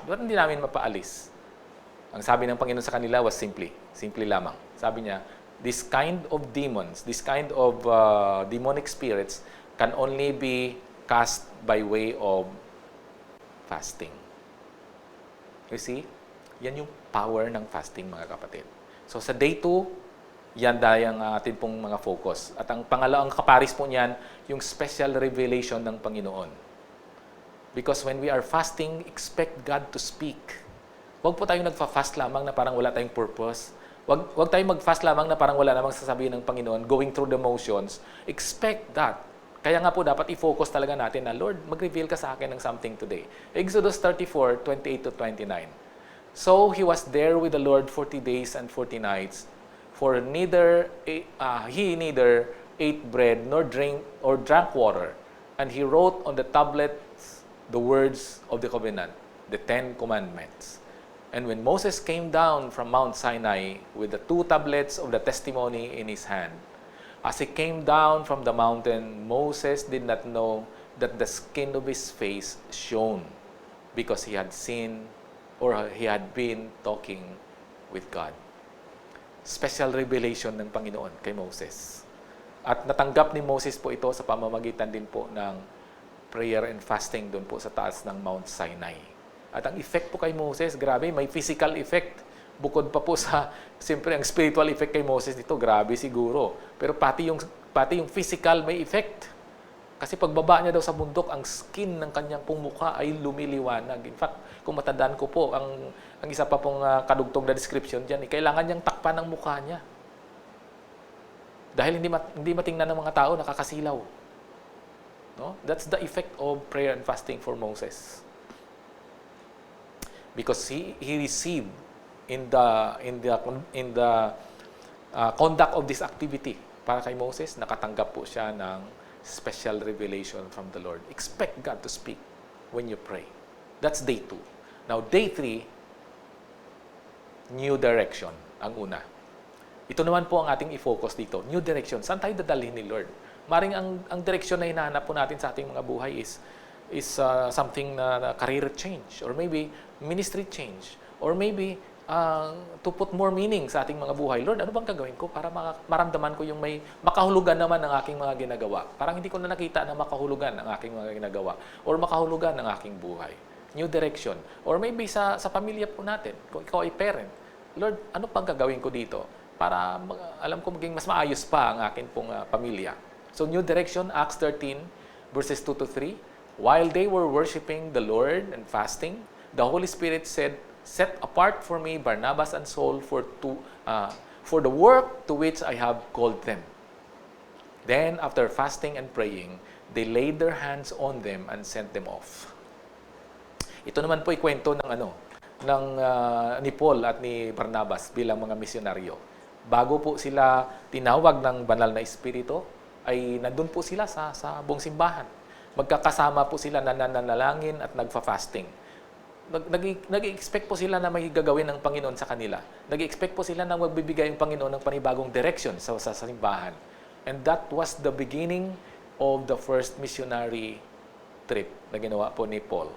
Bakit hindi namin mapaalis? Ang sabi ng Panginoon sa kanila was simple lamang. Sabi niya, this kind of demons, this kind of demonic spirits can only be cast by way of fasting. You see? Yan yung power ng fasting, mga kapatid. So sa day 2, yan dahil ang atin pong mga focus. At ang pangalawang kaparis po niyan, yung special revelation ng Panginoon. Because when we are fasting, expect God to speak. Huwag po tayong nagfa-fast lamang na parang wala tayong purpose. Huwag tayong mag-fast lamang na parang wala namang sasabihin ng Panginoon, going through the motions. Expect that. Kaya nga po dapat i-focus talaga natin na, Lord, mag-reveal ka sa akin ng something today. Exodus 34, 28 to 29. So he was there with the Lord 40 days and 40 nights. For he neither ate bread nor drank water, and he wrote on the tablets the words of the covenant, the 10 commandments. And when Moses came down from Mount Sinai with the 2 tablets of the testimony in his hand, as he came down from the mountain, Moses did not know that the skin of his face shone, because he had seen or he had been talking with God. Special revelation ng Panginoon kay Moses. At natanggap ni Moses po ito sa pamamagitan din po ng prayer and fasting doon po sa taas ng Mount Sinai. At ang effect po kay Moses, grabe, may physical effect. Bukod pa po sa, siyempre ang spiritual effect kay Moses dito, grabe siguro. Pero pati yung physical may effect. Kasi pagbaba niya daw sa bundok, ang skin ng kanyang pong mukha ay lumiliwanag. In fact, kung matandaan ko po, ang isa pa pong kadugtong na description dyan, kailangan niyang takpan ang mukha niya. Dahil hindi matingnan ng mga tao, nakakasilaw. No? That's the effect of prayer and fasting for Moses. Because he received in the conduct of this activity para kay Moses, nakatanggap po siya ng special revelation from the Lord. Expect God to speak when you pray. That's day 2. Now, day 3, new direction ang una. Ito naman po ang ating i-focus dito. New direction. Saan tayo dadalhin ni Lord? Maring ang direksyon na hinahanap po natin sa ating mga buhay is something na career change, or maybe ministry change, or maybe to put more meaning sa ating mga buhay. Lord, ano bang gagawin ko para maramdaman ko yung may makahulugan naman ng aking mga ginagawa? Parang hindi ko na nakita na makahulugan ang aking mga ginagawa or makahulugan ng aking buhay. New direction. Or maybe sa pamilya po natin, kung ikaw ay parent, Lord, ano pang gagawin ko dito para alam ko maging mas maayos pa ang akin pong pamilya? So, new direction, Acts 13, verses 2 to 3. While they were worshiping the Lord and fasting, the Holy Spirit said, "Set apart for me Barnabas and Saul for the work to which I have called them." Then, after fasting and praying, they laid their hands on them and sent them off. Ito naman po ikwento ni Paul at ni Barnabas bilang mga misyonaryo. Bago po sila tinawag ng banal na espiritu, ay nandun po sila sa buong simbahan. Magkakasama po sila na nananalangin at nagfa-fasting. Nag-expect po sila na may gagawin ng Panginoon sa kanila. Nag-expect po sila na magbibigay ang Panginoon ng panibagong direction sa simbahan. And that was the beginning of the first missionary trip na ginawa po ni Paul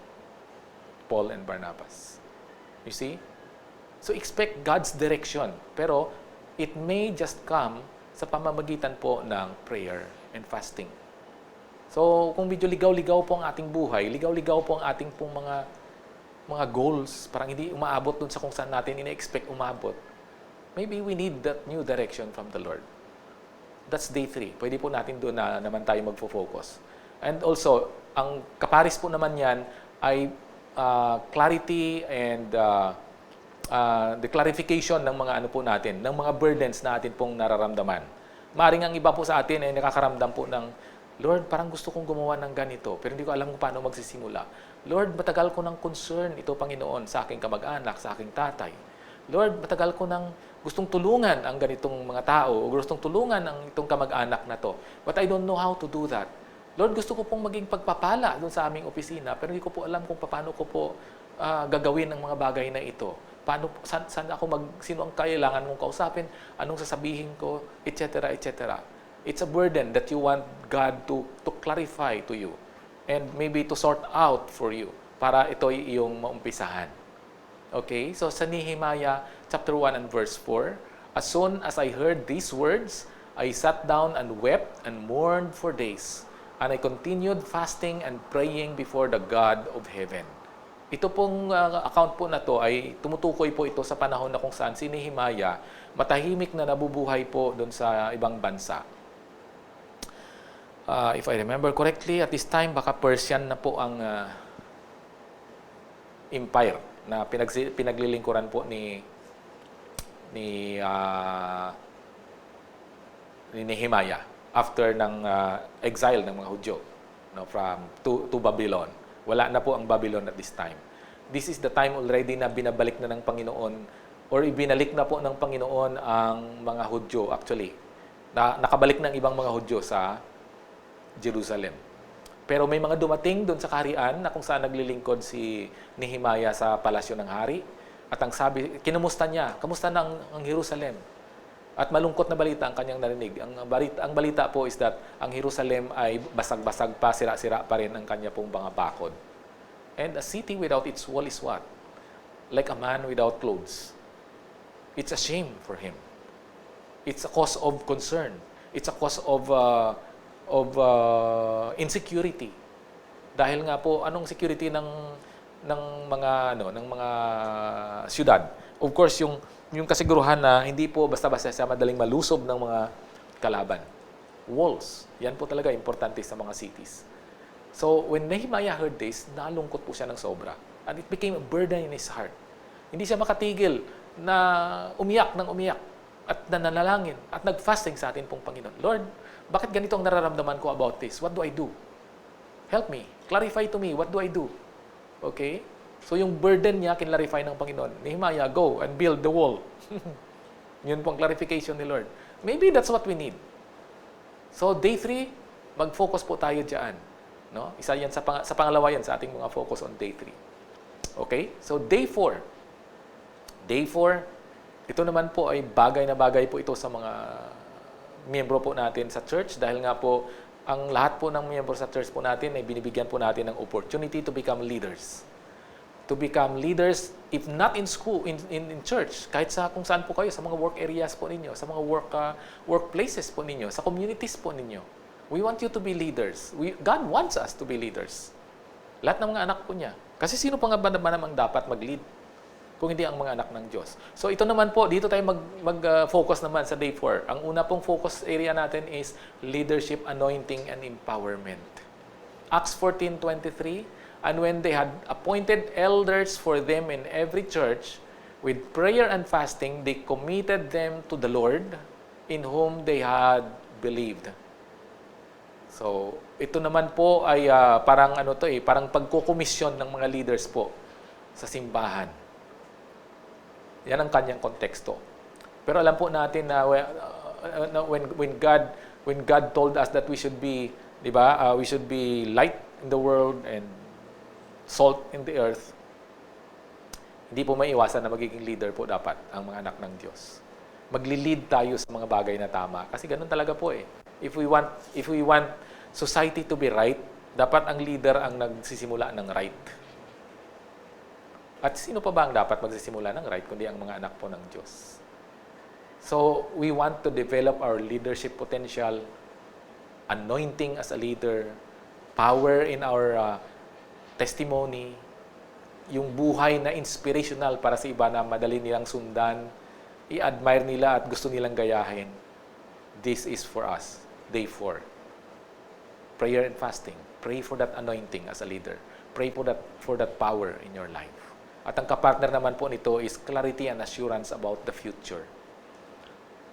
and Barnabas. You see? So expect God's direction. Pero it may just come sa pamamagitan po ng prayer and fasting. So kung medyo ligaw-ligaw po ang ating buhay, ligaw-ligaw po ang ating pong mga goals, parang hindi umaabot dun sa kung saan natin ina-expect umabot, maybe we need that new direction from the Lord. That's day 3. Pwede po natin doon na naman tayo magfo-focus. And also, ang kaparis po naman yan ay clarity and the clarification ng mga ano po natin, ng mga burdens na atin pong nararamdaman. Maring ang iba po sa atin ay nakakaramdam po ng, Lord, parang gusto kong gumawa ng ganito, pero hindi ko alam kung paano magsisimula. Lord, matagal ko ng concern ito, Panginoon, sa aking kamag-anak, sa aking tatay. Lord, matagal ko ng gustong tulungan ang ganitong mga tao, o gustong tulungan ang itong kamag-anak na to. But I don't know how to do that. Lord, gusto ko pong maging pagpapala doon sa aming opisina, pero hindi ko po alam kung paano ko po gagawin ang mga bagay na ito. Sino ang kailangan mong kausapin, anong sasabihin ko, etc., etc. It's a burden that you want God to clarify to you and maybe to sort out for you para ito ay iyong maumpisahan. Okay? So sa Nehemiah chapter 1 and verse 4, as soon as I heard these words, I sat down and wept and mourned for days. And I continued fasting and praying before the God of heaven. Ito pong account po na to ay tumutukoy po ito sa panahon na kung saan si Nehemiah matahimik na nabubuhay po doon sa ibang bansa. If I remember correctly, at this time baka Persian na po ang empire na pinaglilingkuran po ni Nehemiah after ng exile ng mga Hudyo from to Babylon. Wala na po ang Babylon at this time. This is the time already na binabalik na ng Panginoon or ibinalik na po ng Panginoon ang mga Hudyo actually. Nakabalik ng ibang mga Hudyo sa Jerusalem. Pero may mga dumating doon sa kaharian na kung saan naglilingkod si Nehemiah sa palasyo ng hari. At ang sabi, kinumusta niya, kamusta na ang Jerusalem? At malungkot na balita ang kanyang narinig. Ang balita po is that ang Jerusalem ay basag-basag pa, sira-sira pa rin ang kanya pong mga bakod. And a city without its wall is what? Like a man without clothes. It's a shame for him. It's a cause of concern. It's a cause of insecurity. Dahil nga po, anong security ng mga siyudad? Of course, yung kasiguruhan na hindi po basta-basta siya madaling malusob ng mga kalaban. Walls. Yan po talaga importante sa mga cities. So, when Nehemiah heard this, nalungkot po siya ng sobra. And it became a burden in his heart. Hindi siya makatigil na umiyak ng umiyak at nanalangin at nag-fasting sa atin pong Panginoon. Lord, bakit ganito ang nararamdaman ko about this? What do I do? Help me. Clarify to me. What do I do? Okay? So yung burden niya, kinlarify ng Panginoon. Nehemiah, go and build the wall. Yun pong clarification ni Lord. Maybe that's what we need. So day 3, mag-focus po tayo dyan. No? Isa yan sa pangalawa yan sa ating mga focus on day 3. Okay? So day 4. Day 4, ito naman po ay bagay na bagay po ito sa mga miyembro po natin sa church dahil nga po ang lahat po ng miyembro sa church po natin ay binibigyan po natin ng opportunity to become leaders. To become leaders, if not in school, in church, kahit sa kung saan po kayo, sa mga work areas po ninyo, sa mga workplaces po ninyo, sa communities po ninyo. We want you to be leaders. God wants us to be leaders. Lahat ng mga anak po niya. Kasi sino pa nga ba namang dapat mag-lead? Kung hindi ang mga anak ng Diyos. So ito naman po, dito tayo mag-focus naman sa day 4. Ang una pong focus area natin is leadership, anointing, and empowerment. Acts 14:23, and when they had appointed elders for them in every church, with prayer and fasting, they committed them to the Lord, in whom they had believed. So, ito naman po ay parang pagkukomisyon ng mga leaders po sa simbahan. Yan ang kanyang konteksto. Pero alam po natin na when God told us that we should be, di ba, we should be light in the world and salt in the earth, hindi po maiwasan na magiging leader po dapat ang mga anak ng Diyos. Magli-lead tayo sa mga bagay na tama. Kasi ganun talaga po eh. If we want society to be right, dapat ang leader ang nagsisimula ng right. At sino pa ba ang dapat magsisimula ng right kundi ang mga anak po ng Diyos? So, we want to develop our leadership potential, anointing as a leader, power in our testimony, yung buhay na inspirational para sa iba na madali nilang sundan, i-admire nila at gusto nilang gayahin. This is for us, day 4. Prayer and fasting. Pray for that anointing as a leader. Pray for that power in your life. At ang kapartner naman po nito is clarity and assurance about the future.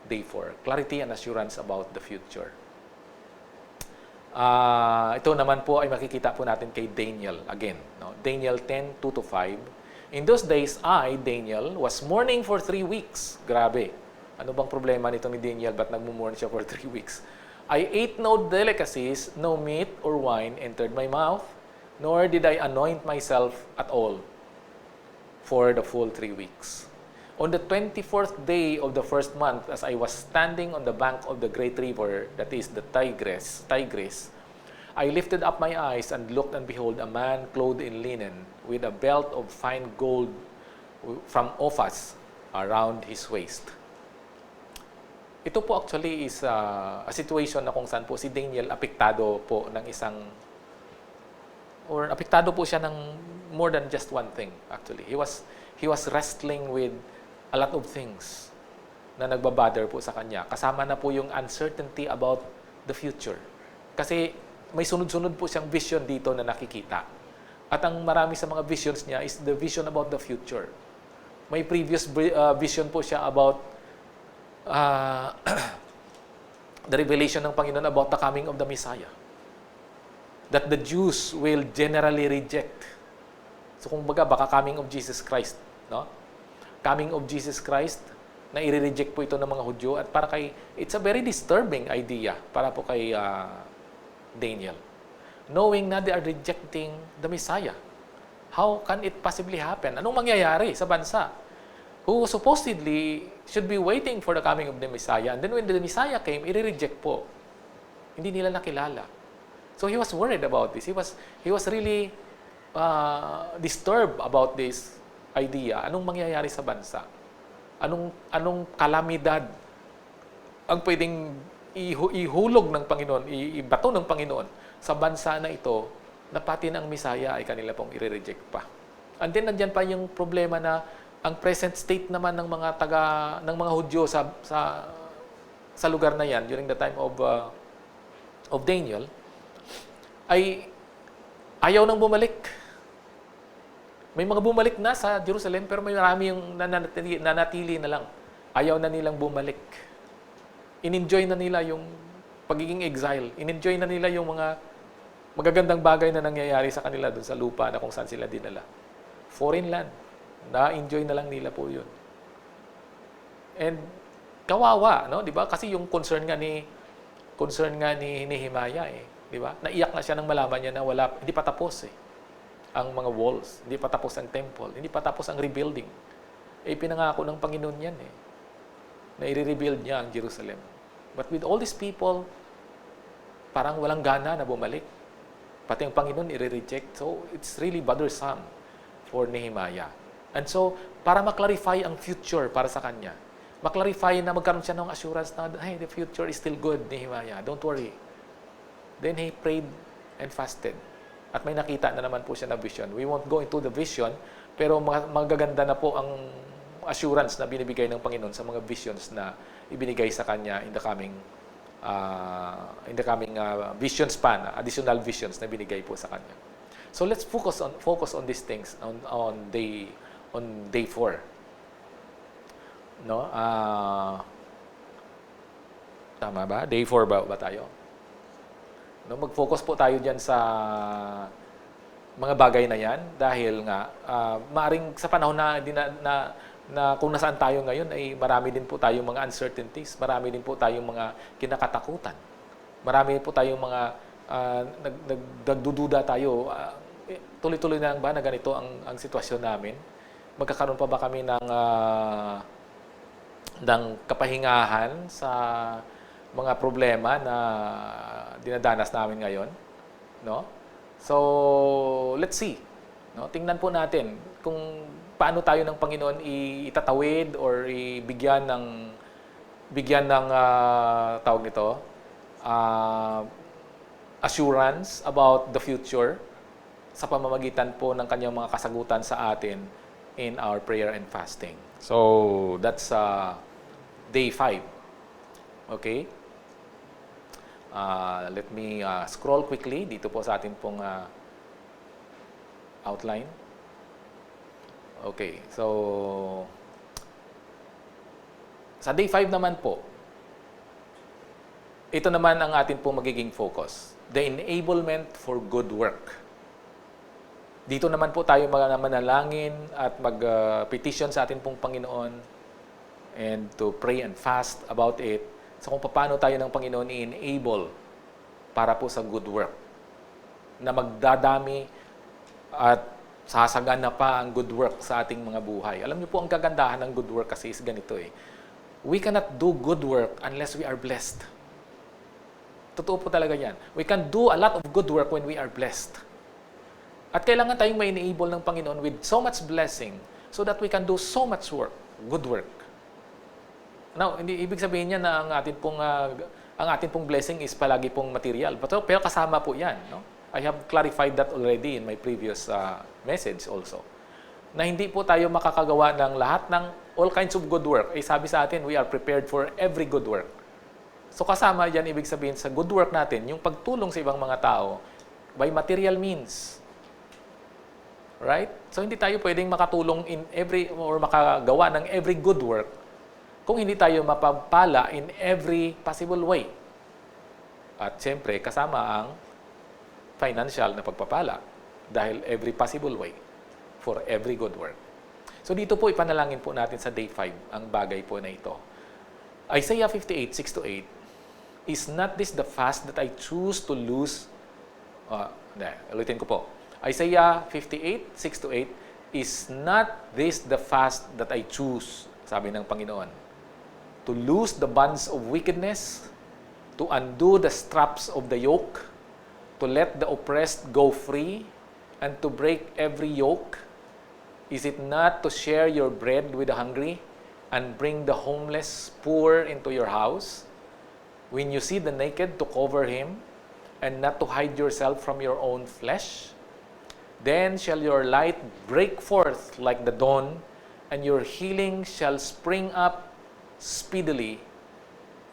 Day 4. Clarity and assurance about the future. Ito naman po ay makikita po natin kay Daniel again. No? Daniel 10, 2-5. In those days, I, Daniel, was mourning for 3 weeks. Grabe. Ano bang problema nito ni Daniel? Ba't nagmumurn siya for 3 weeks? I ate no delicacies, no meat or wine entered my mouth, nor did I anoint myself at all for the full 3 weeks. On the 24th day of the first month, as I was standing on the bank of the great river, that is the Tigris, I lifted up my eyes and looked, and behold, a man clothed in linen, with a belt of fine gold from Ophas around his waist. Ito po actually is a situation na kung saan po si Daniel apektado po ng apektado po siya ng more than just one thing actually. He was wrestling with a lot of things na nagbabother po sa kanya. Kasama na po yung uncertainty about the future. Kasi may sunod-sunod po siyang vision dito na nakikita. At ang marami sa mga visions niya is the vision about the future. May previous vision po siya about the revelation ng Panginoon about the coming of the Messiah. That the Jews will generally reject. So kung baga, baka coming of Jesus Christ, no? Coming of Jesus Christ, na i-reject po ito ng mga Hudyo, at para kay, it's a very disturbing idea para po kay Daniel. Knowing na they are rejecting the Messiah. How can it possibly happen? Anong mangyayari sa bansa? Who supposedly should be waiting for the coming of the Messiah. And then when the Messiah came, i-reject po. Hindi nila nakilala. So he was worried about this. He was really disturbed about this idea. Anong mangyayari sa bansa? Anong kalamidad ang pwedeng ihulog ng Panginoon, ibato ng Panginoon sa bansa na ito na pati ng Messiah ay kanila pong i-reject pa. And then nandiyan pa yung problema na ang present state naman ng mga Hudyo sa lugar na yan during the time of Daniel ay ayaw nang bumalik. May mga bumalik na sa Jerusalem pero may marami yung nanatili na lang. Ayaw na nilang bumalik. In-enjoy na nila yung pagiging exile. In-enjoy na nila yung mga magagandang bagay na nangyayari sa kanila doon sa lupa na kung saan sila dinala. Foreign land. Na-enjoy na lang nila po yun. And kawawa, no? 'Di ba? Kasi yung concern nga ni Nehemiah di ba? Naiyak na siya nang malaman niya na hindi pa tapos ang mga walls, hindi pa tapos ang temple, hindi pa tapos ang rebuilding. Pinangako ng Panginoon yan na i-rebuild niya ang Jerusalem. But with all these people, parang walang gana na bumalik. Pati ang Panginoon i-reject. So, it's really bothersome for Nehemiah. And so, para maklarify ang future para sa kanya, maklarify na magkaroon siya ng assurance na, hey, the future is still good, Nehemiah. Don't worry. Then he prayed and fasted. At may nakita na naman po siya na vision. We won't go into the vision, pero magaganda na po ang assurance na binibigay ng Panginoon sa mga visions na ibinigay sa kanya in the coming vision span, additional visions na binigay po sa kanya. So let's focus on these things on day 4. No? Tama ba? Day 4 ba tayo? No, mag-focus po tayo diyan sa mga bagay na 'yan dahil nga maaring sa panahon na kung nasaan tayo ngayon ay marami din po tayong mga uncertainties, marami din po tayong mga kinakatakutan. Marami po tayong mga nagdududa tayo, tuloy-tuloy na lang ba na ganito ang sitwasyon namin? Magkakaroon pa ba kami ng kapahingahan sa mga problema na dinadanas namin ngayon, no? So, let's see. No? Tingnan po natin kung paano tayo ng Panginoon itatawid or bigyan ng tawag nito, assurance about the future sa pamamagitan po ng kanyang mga kasagutan sa atin in our prayer and fasting. So, that's day 5. Okay? Let me scroll quickly dito po sa atin pong outline. Okay, so sa day 5 naman po, ito naman ang atin pong magiging focus. The enablement for good work. Dito naman po tayo manalangin at mag-petition sa atin pong Panginoon and to pray and fast about it. So kung paano tayo ng Panginoon i-enable para po sa good work na magdadami at sasagana pa ang good work sa ating mga buhay. Alam niyo po, ang kagandahan ng good work kasi is ganito eh. We cannot do good work unless we are blessed. Totoo po talaga yan. We can do a lot of good work when we are blessed. At kailangan tayong may enable ng Panginoon with so much blessing so that we can do so much work, good work. Now, hindi ibig sabihin niya na ang ating pong blessing is palagi pong material. Pero kasama po yan, no? I have clarified that already in my previous message also. Na hindi po tayo makakagawa ng lahat ng all kinds of good work. Sabi sa atin, we are prepared for every good work. So kasama yan, ibig sabihin sa good work natin, yung pagtulong sa ibang mga tao by material means. Right? So hindi tayo pwedeng makatulong in every or makagawa ng every good work kung hindi tayo mapapala in every possible way. At siyempre, kasama ang financial na pagpapala dahil every possible way for every good work. So dito po ipanalangin po natin sa day 5 ang bagay po na ito. Isaiah 58:6-8, is not this the fast that I choose to lose? Ulitin ko po. Isaiah 58:6-8, is not this the fast that I choose? Sabi ng Panginoon. To loose the bands of wickedness, to undo the straps of the yoke, to let the oppressed go free, and to break every yoke? Is it not to share your bread with the hungry, and bring the homeless poor into your house? When you see the naked, to cover him, and not to hide yourself from your own flesh? Then shall your light break forth like the dawn, and your healing shall spring up speedily.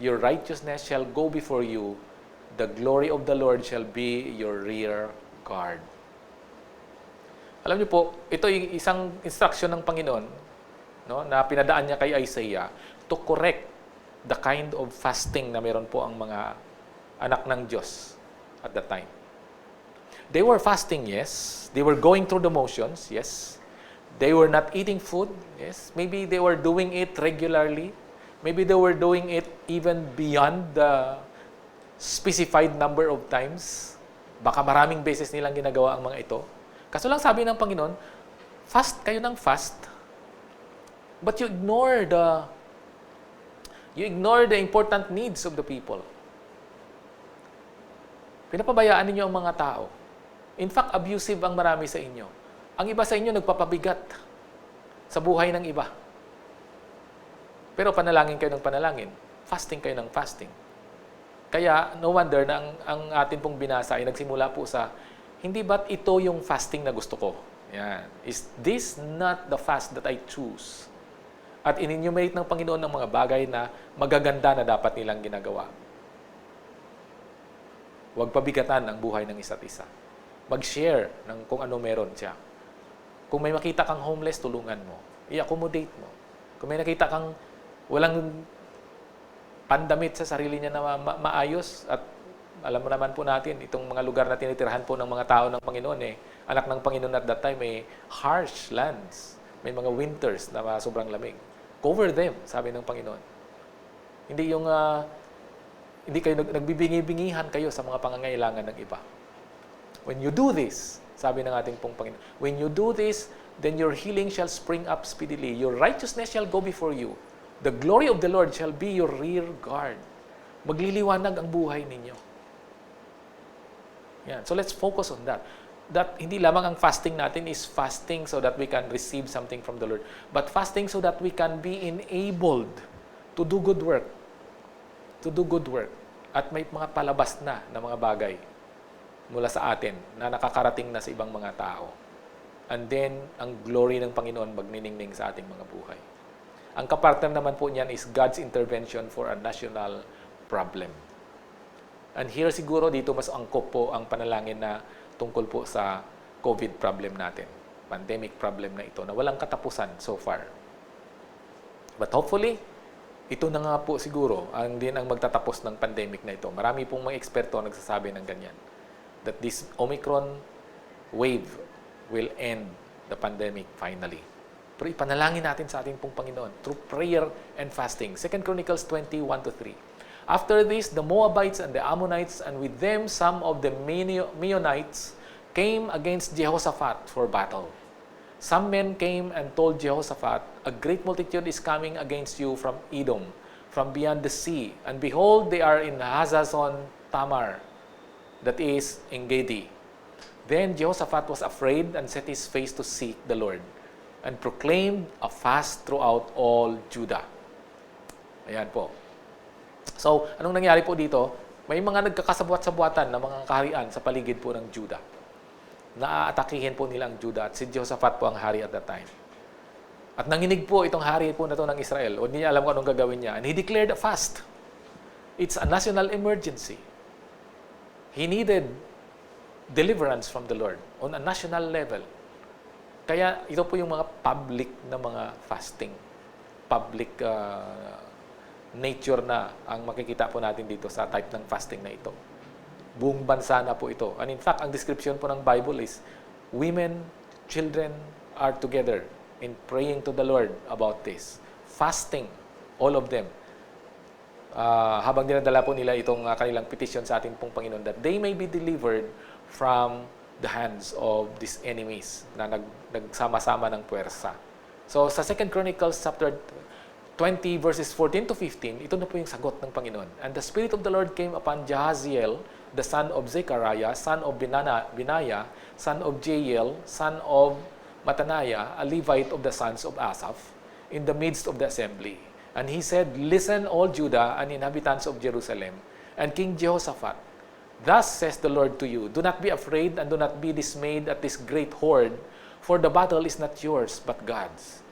Your righteousness shall go before you. The glory of the Lord shall be your rear guard. Alam niyo po, ito yung isang instruction ng Panginoon, no, na pinadaan niya kay Isaiah to correct the kind of fasting na meron po ang mga anak ng Diyos at that time. They were fasting, yes. They were going through the motions, yes. They were not eating food, yes. Maybe they were doing it regularly. Maybe they were doing it even beyond the specified number of times. Baka maraming beses nilang ginagawa ang mga ito. Kaso lang sabi ng Panginoon, fast kayo ng fast, but you ignore the important needs of the people. Pinapabayaan ninyo ang mga tao. In fact, abusive ang marami sa inyo. Ang iba sa inyo nagpapabigat sa buhay ng iba. Pero panalangin kayo ng panalangin. Fasting kayo ng fasting. Kaya, no wonder na ang atin pong binasa ay nagsimula po sa, hindi ba't ito yung fasting na gusto ko? Yan. Is this not the fast that I choose? At in-enumerate ng Panginoon ng mga bagay na magaganda na dapat nilang ginagawa. Huwag pabigatan ang buhay ng isa't isa. Mag-share ng kung ano meron siya. Kung may makita kang homeless, tulungan mo. I-accommodate mo. Kung may nakita kang walang pandamit sa sarili niya na maayos, at alam mo naman po natin, itong mga lugar na tinitirahan po ng mga tao ng Panginoon, anak ng Panginoon at that time, may harsh lands. May mga winters na sobrang lamig. Cover them, sabi ng Panginoon. Hindi yung, hindi kayo nagbibingi-bingihan kayo sa mga pangangailangan ng iba. When you do this, sabi ng ating pong Panginoon, when you do this, then your healing shall spring up speedily. Your righteousness shall go before you. The glory of the Lord shall be your rear guard. Magliliwanag ang buhay ninyo. Yan. So let's focus on that. That hindi lamang ang fasting natin is fasting so that we can receive something from the Lord, but fasting so that we can be enabled to do good work. To do good work. At may mga palabas na mga bagay mula sa atin na nakakarating na sa ibang mga tao. And then, ang glory ng Panginoon magniningning sa ating mga buhay. Ang kapartner naman po niyan is God's intervention for a national problem. And here siguro dito mas angkop po ang panalangin na tungkol po sa COVID problem natin. Pandemic problem na ito na walang katapusan so far. But hopefully, ito na nga po siguro ang magtatapos ng pandemic na ito. Marami pong mga eksperto nagsasabi ng ganyan. That this Omicron wave will end the pandemic finally. Pero ipanalangin natin sa ating pong Panginoon through prayer and fasting. 2 Chronicles 20:1-3. After this, the Moabites and the Ammonites, and with them some of the Meunites, came against Jehoshaphat for battle. some men came and told Jehoshaphat, "A great multitude is coming against you from Edom, from beyond the sea, and behold, they are in Hazazon Tamar, that is, En Gedi." Then Jehoshaphat was afraid and set his face to seek the Lord, and proclaimed a fast throughout all Judah. Ayan po. So, anong nangyari po dito? May mga nagkakasabwat-sabwatan na mga kaharian sa paligid po ng Judah. Naaatakihin po nila ang Judah at si Jehoshaphat po ang hari at that time. At nanginig po itong hari po na to ng Israel. O hindi niya alam kung anong gagawin niya. And he declared a fast. It's a national emergency. He needed deliverance from the Lord on a national level. Kaya ito po yung mga public na mga fasting. Public nature na ang makikita po natin dito sa type ng fasting na ito. Buong bansa na po ito. And in fact, ang description po ng Bible is, women, children are together in praying to the Lord about this. Fasting, all of them. Habang dinadala po nila itong kanilang petition sa ating pong Panginoon, that they may be delivered from the hands of these enemies na nagsama-sama ng puwersa. So, sa 2 Chronicles chapter 20 verses 14 to 15, ito na po yung sagot ng Panginoon. And the Spirit of the Lord came upon Jahaziel, the son of Zechariah, son of Benaiah, son of Jael, son of Mataniah, a Levite of the sons of Asaph, in the midst of the assembly. And he said, "Listen, all Judah and inhabitants of Jerusalem, and King Jehoshaphat, thus says the Lord to you, do not be afraid and do not be dismayed at this great horde, for the battle is not yours, but God's."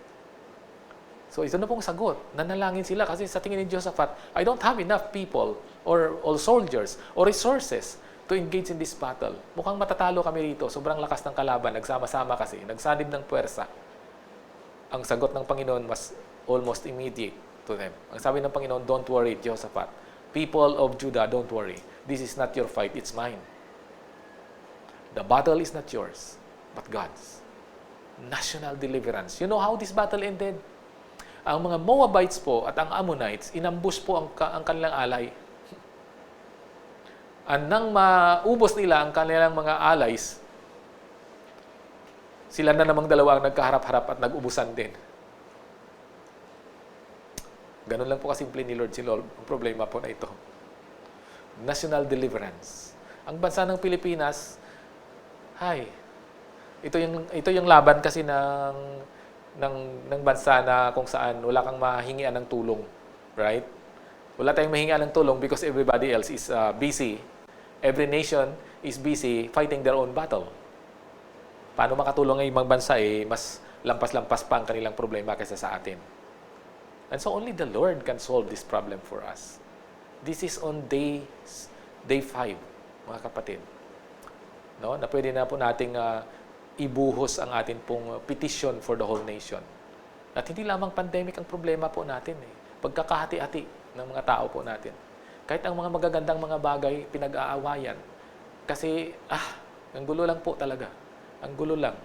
So ito na pong sagot. Nanalangin sila kasi sa tingin ni Jehoshaphat, I don't have enough people or soldiers or resources to engage in this battle. Mukhang matatalo kami rito. Sobrang lakas ng kalaban. Nagsama-sama kasi. Nagsanib ng puwersa. Ang sagot ng Panginoon was almost immediate to them. Ang sabi ng Panginoon, don't worry, Jehoshaphat. People of Judah, don't worry. This is not your fight, it's mine. The battle is not yours, but God's. National deliverance. You know how this battle ended? Ang mga Moabites po at ang Ammonites, inambush po ang kanilang alay. At nang maubos nila ang kanilang mga allies, sila na namang dalawa ang nagkaharap-harap at nag-ubusan din. Ganun lang po kasimple ni Lord Silol ang problema po na ito. National deliverance. Ang bansa ng Pilipinas, ito yung laban kasi ng bansa na kung saan wala kang mahingian ng tulong, right? Wala tayong mahingian ng tulong because everybody else is busy. Every nation is busy fighting their own battle. Paano makatulong ang ibang bansa mas lampas-lampas pa ang kanilang problema kaysa sa atin. And so only the Lord can solve this problem for us. This is on day 5, mga kapatid. No? Na pwede na po nating ibuhos ang atin pong petition for the whole nation. At hindi lamang pandemic ang problema po natin. Pagkakahati-hati ng mga tao po natin. Kahit ang mga magagandang mga bagay, pinag-aawayan. Kasi, ang gulo lang po talaga. Ang gulo lang.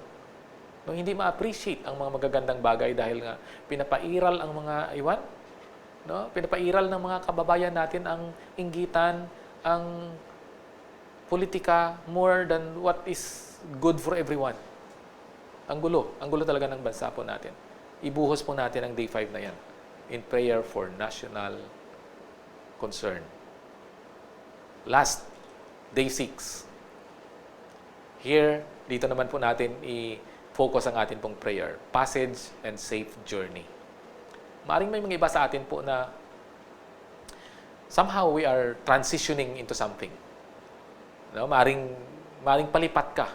No, hindi ma-appreciate ang mga magagandang bagay dahil nga pinapairal ang mga iwan. No? Pinapairal ng mga kababayan natin ang inggitan, ang politika more than what is good for everyone. Ang gulo talaga ng bansa po natin. Ibuhos po natin ang day 5 na yan in prayer for national concern. Last, day 6. Here, dito naman po natin i-focus ang atin pong prayer. Passage and safe journey. Maaring may mga iba sa atin po na somehow we are transitioning into something. No? Maaring palipat ka.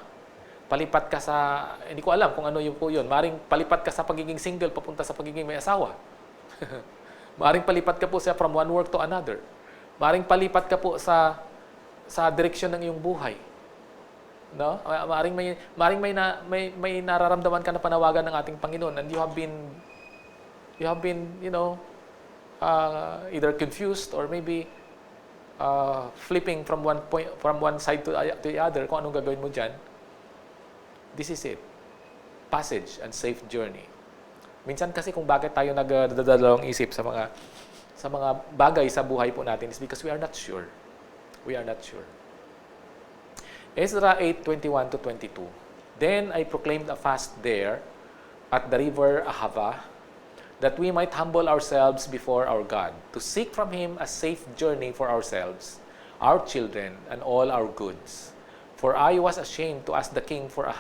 Palipat ka sa, hindi ko alam kung ano yun po yun. Maaring palipat ka sa pagiging single papunta sa pagiging may asawa. Maaring palipat ka po sa from one work to another. Maaring palipat ka po sa direksyon ng iyong buhay. No? Maaring may nararamdaman ka na panawagan ng ating Panginoon and you have been either confused or maybe flipping from one side to the other kung anong gagawin mo diyan. This is it. Passage and safe journey. Minsan kasi kung bakit tayo nagdadalawang isip sa mga bagay sa buhay po natin is because we are not sure. We are not sure. Ezra 8:21 to 22. Then I proclaimed a fast there at the river Ahava, that we might humble ourselves before our God, to seek from Him a safe journey for ourselves, our children, and all our goods. For I was ashamed to ask the king for a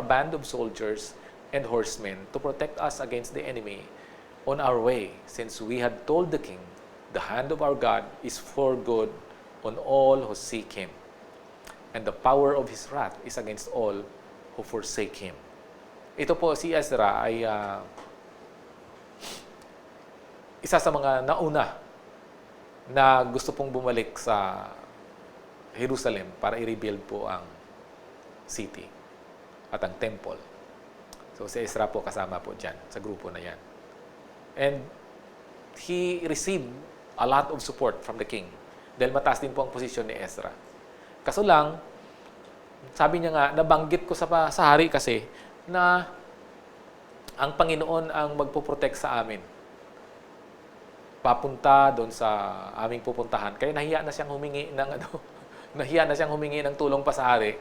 band of soldiers and horsemen to protect us against the enemy on our way, since we had told the king, the hand of our God is for good on all who seek Him, and the power of His wrath is against all who forsake Him. Ito po si Ezra ay isa sa mga nauna na gusto pong bumalik sa Jerusalem para i-rebuild po ang city at ang temple. So si Ezra po kasama po dyan sa grupo na yan. And he received a lot of support from the king dahil mataas din po ang posisyon ni Ezra. Kaso lang, sabi niya nga, nabanggit ko sa hari kasi na ang Panginoon ang magpoprotect sa amin papunta doon sa aming pupuntahan. Kaya nahiya na siyang humingi ng tulong pa sa hari.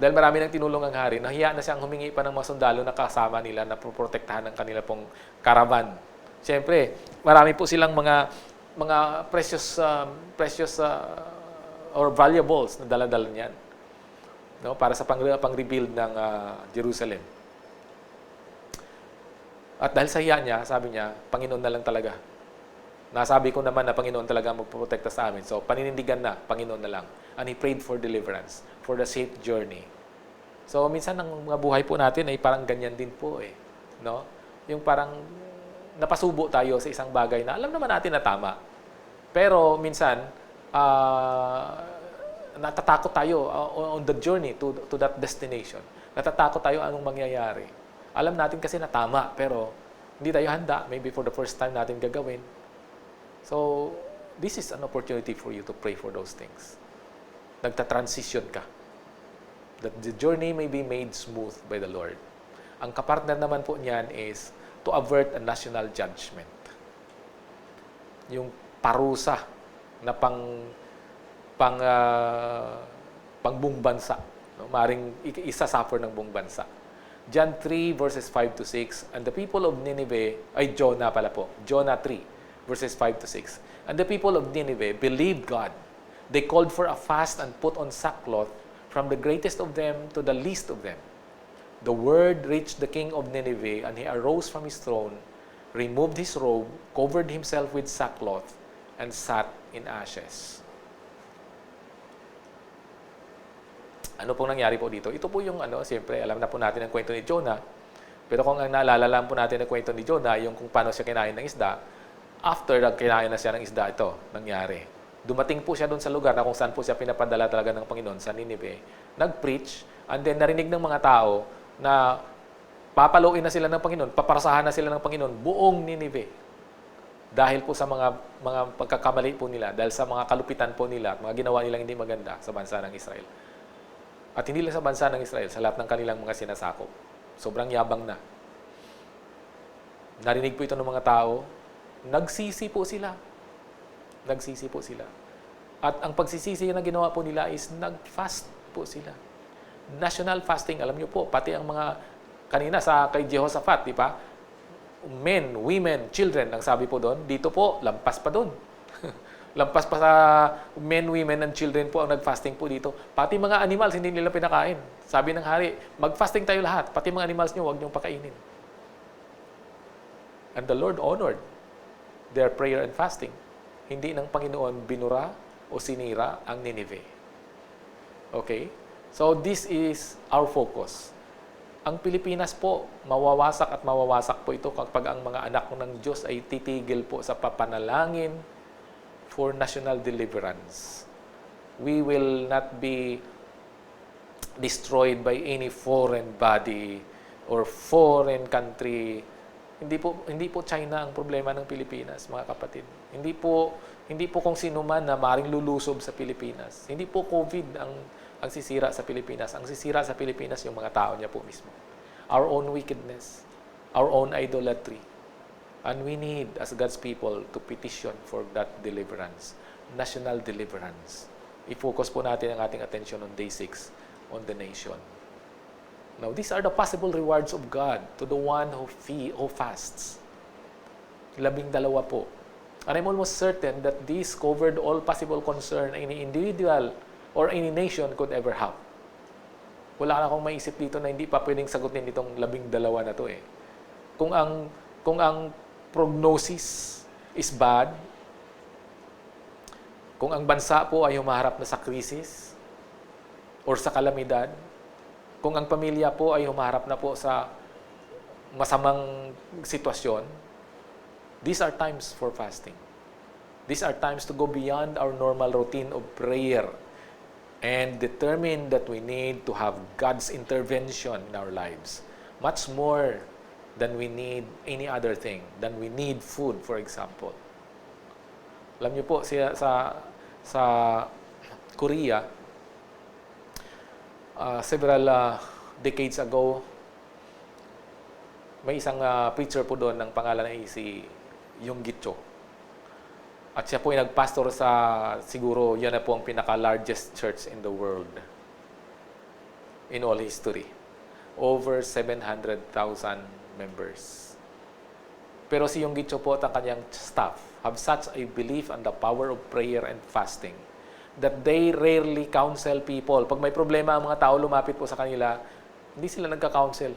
Dahil marami nang tinulong ang hari, nahiya na siyang humingi pa ng mga sundalo na kasama nila na protektahan ng kanila pong caravan. Siyempre, marami po silang mga precious or valuables na dala-dala niyan, no, para sa pang-rebuild ng Jerusalem. At dahil sa hiya niya, sabi niya, Panginoon na lang talaga. Nasabi ko naman na Panginoon talaga magpoprotekta sa amin. So, paninindigan na, Panginoon na lang. And he prayed for deliverance, for the safe journey. So, minsan ang mga buhay po natin ay parang ganyan din po eh. No? Yung parang napasubo tayo sa isang bagay na alam naman natin na tama. Pero minsan, natatakot tayo on the journey to that destination. Natatakot tayo anong mangyayari. Alam natin kasi na tama, pero hindi tayo handa. Maybe for the first time natin gagawin. So, this is an opportunity for you to pray for those things. Nagta-transition ka. That the journey may be made smooth by the Lord. Ang kapartner naman po niyan is to avert a national judgment. Yung parusa na pangbuong bansa. No? Maring isa-suffer ng buong bansa. John 3 verses 5 to 6, and the people of Nineveh, Jonah pala po, Jonah 3 verses 5 to 6. And the people of Nineveh believed God. They called for a fast and put on sackcloth, from the greatest of them to the least of them. The word reached the king of Nineveh, and he arose from his throne, removed his robe, covered himself with sackcloth, and sat in ashes. Ano pong nangyari po dito? Ito po yung siyempre, alam na po natin ang kwento ni Jonah. Pero kung ang naalala lang po natin ang kwento ni Jonah, yung kung paano siya kinain ng isda, after kinain na siya ng isda, ito nangyari. Dumating po siya doon sa lugar na kung saan po siya pinapadala talaga ng Panginoon, sa Nineveh. Nag-preach, and then narinig ng mga tao na papaluin na sila ng Panginoon, paparasahan na sila ng Panginoon, buong Nineveh. Dahil po sa mga pagkakamali po nila, dahil sa mga kalupitan po nila, at mga ginawa nilang hindi maganda sa bansa ng Israel. At hindi lang sa bansa ng Israel, sa lahat ng kanilang mga sinasakop. Sobrang yabang na. Narinig po ito ng mga tao, nagsisi po sila. Nagsisi po sila. At ang pagsisisi na ginawa po nila is nag-fast po sila. National fasting, alam niyo po, pati ang mga kanina kay Jehoshaphat, di ba? Men, women, children, ang sabi po doon, dito po, lampas pa doon. Lampas pa sa men, women, and children po ang nag-fasting po dito. Pati mga animals, hindi nila pinakain. Sabi ng hari, mag-fasting tayo lahat. Pati mga animals niyo, huwag niyong pakainin. And the Lord honored their prayer and fasting. Hindi ng Panginoon binura o sinira ang Nineveh. Okay? So, this is our focus. Ang Pilipinas po, mawawasak at mawawasak po ito kapag ang mga anak ng Diyos ay titigil po sa papanalangin for national deliverance. We will not be destroyed by any foreign body or foreign country. Hindi po China ang problema ng Pilipinas, mga kapatid. Hindi po kung sino man na maring lulusob sa Pilipinas. Hindi po COVID ang sisira sa Pilipinas. Ang sisira sa Pilipinas yung mga tao niya po mismo. Our own wickedness, our own idolatry. And we need, as God's people, to petition for that deliverance, national deliverance. I-focus po natin ang ating attention on day 6, on the nation. Now, these are the possible rewards of God to the one who fasts. 12 po. And I'm almost certain that this covered all possible concern any individual or any nation could ever have. Wala na akong maisip dito na hindi pa pwedeng sagutin itong 12 na to eh. Kung ang prognosis is bad, kung ang bansa po ay humaharap na sa krisis or sa kalamidad, kung ang pamilya po ay humaharap na po sa masamang sitwasyon, these are times for fasting. These are times to go beyond our normal routine of prayer and determine that we need to have God's intervention in our lives. Much more than we need any other thing, than we need food, for example. Alam niyo po, sa Korea, several decades ago, may isang preacher po doon ng pangalan ay si Yung Gitcho. At siya po ay nagpastor sa, siguro, yan na po ang pinaka-largest church in the world in all history. Over 700,000 members. Pero si Yung Gitcho po at ang kanyang staff have such a belief on the power of prayer and fasting that they rarely counsel people. Pag may problema ang mga tao lumapit po sa kanila, hindi sila nagka-counsel.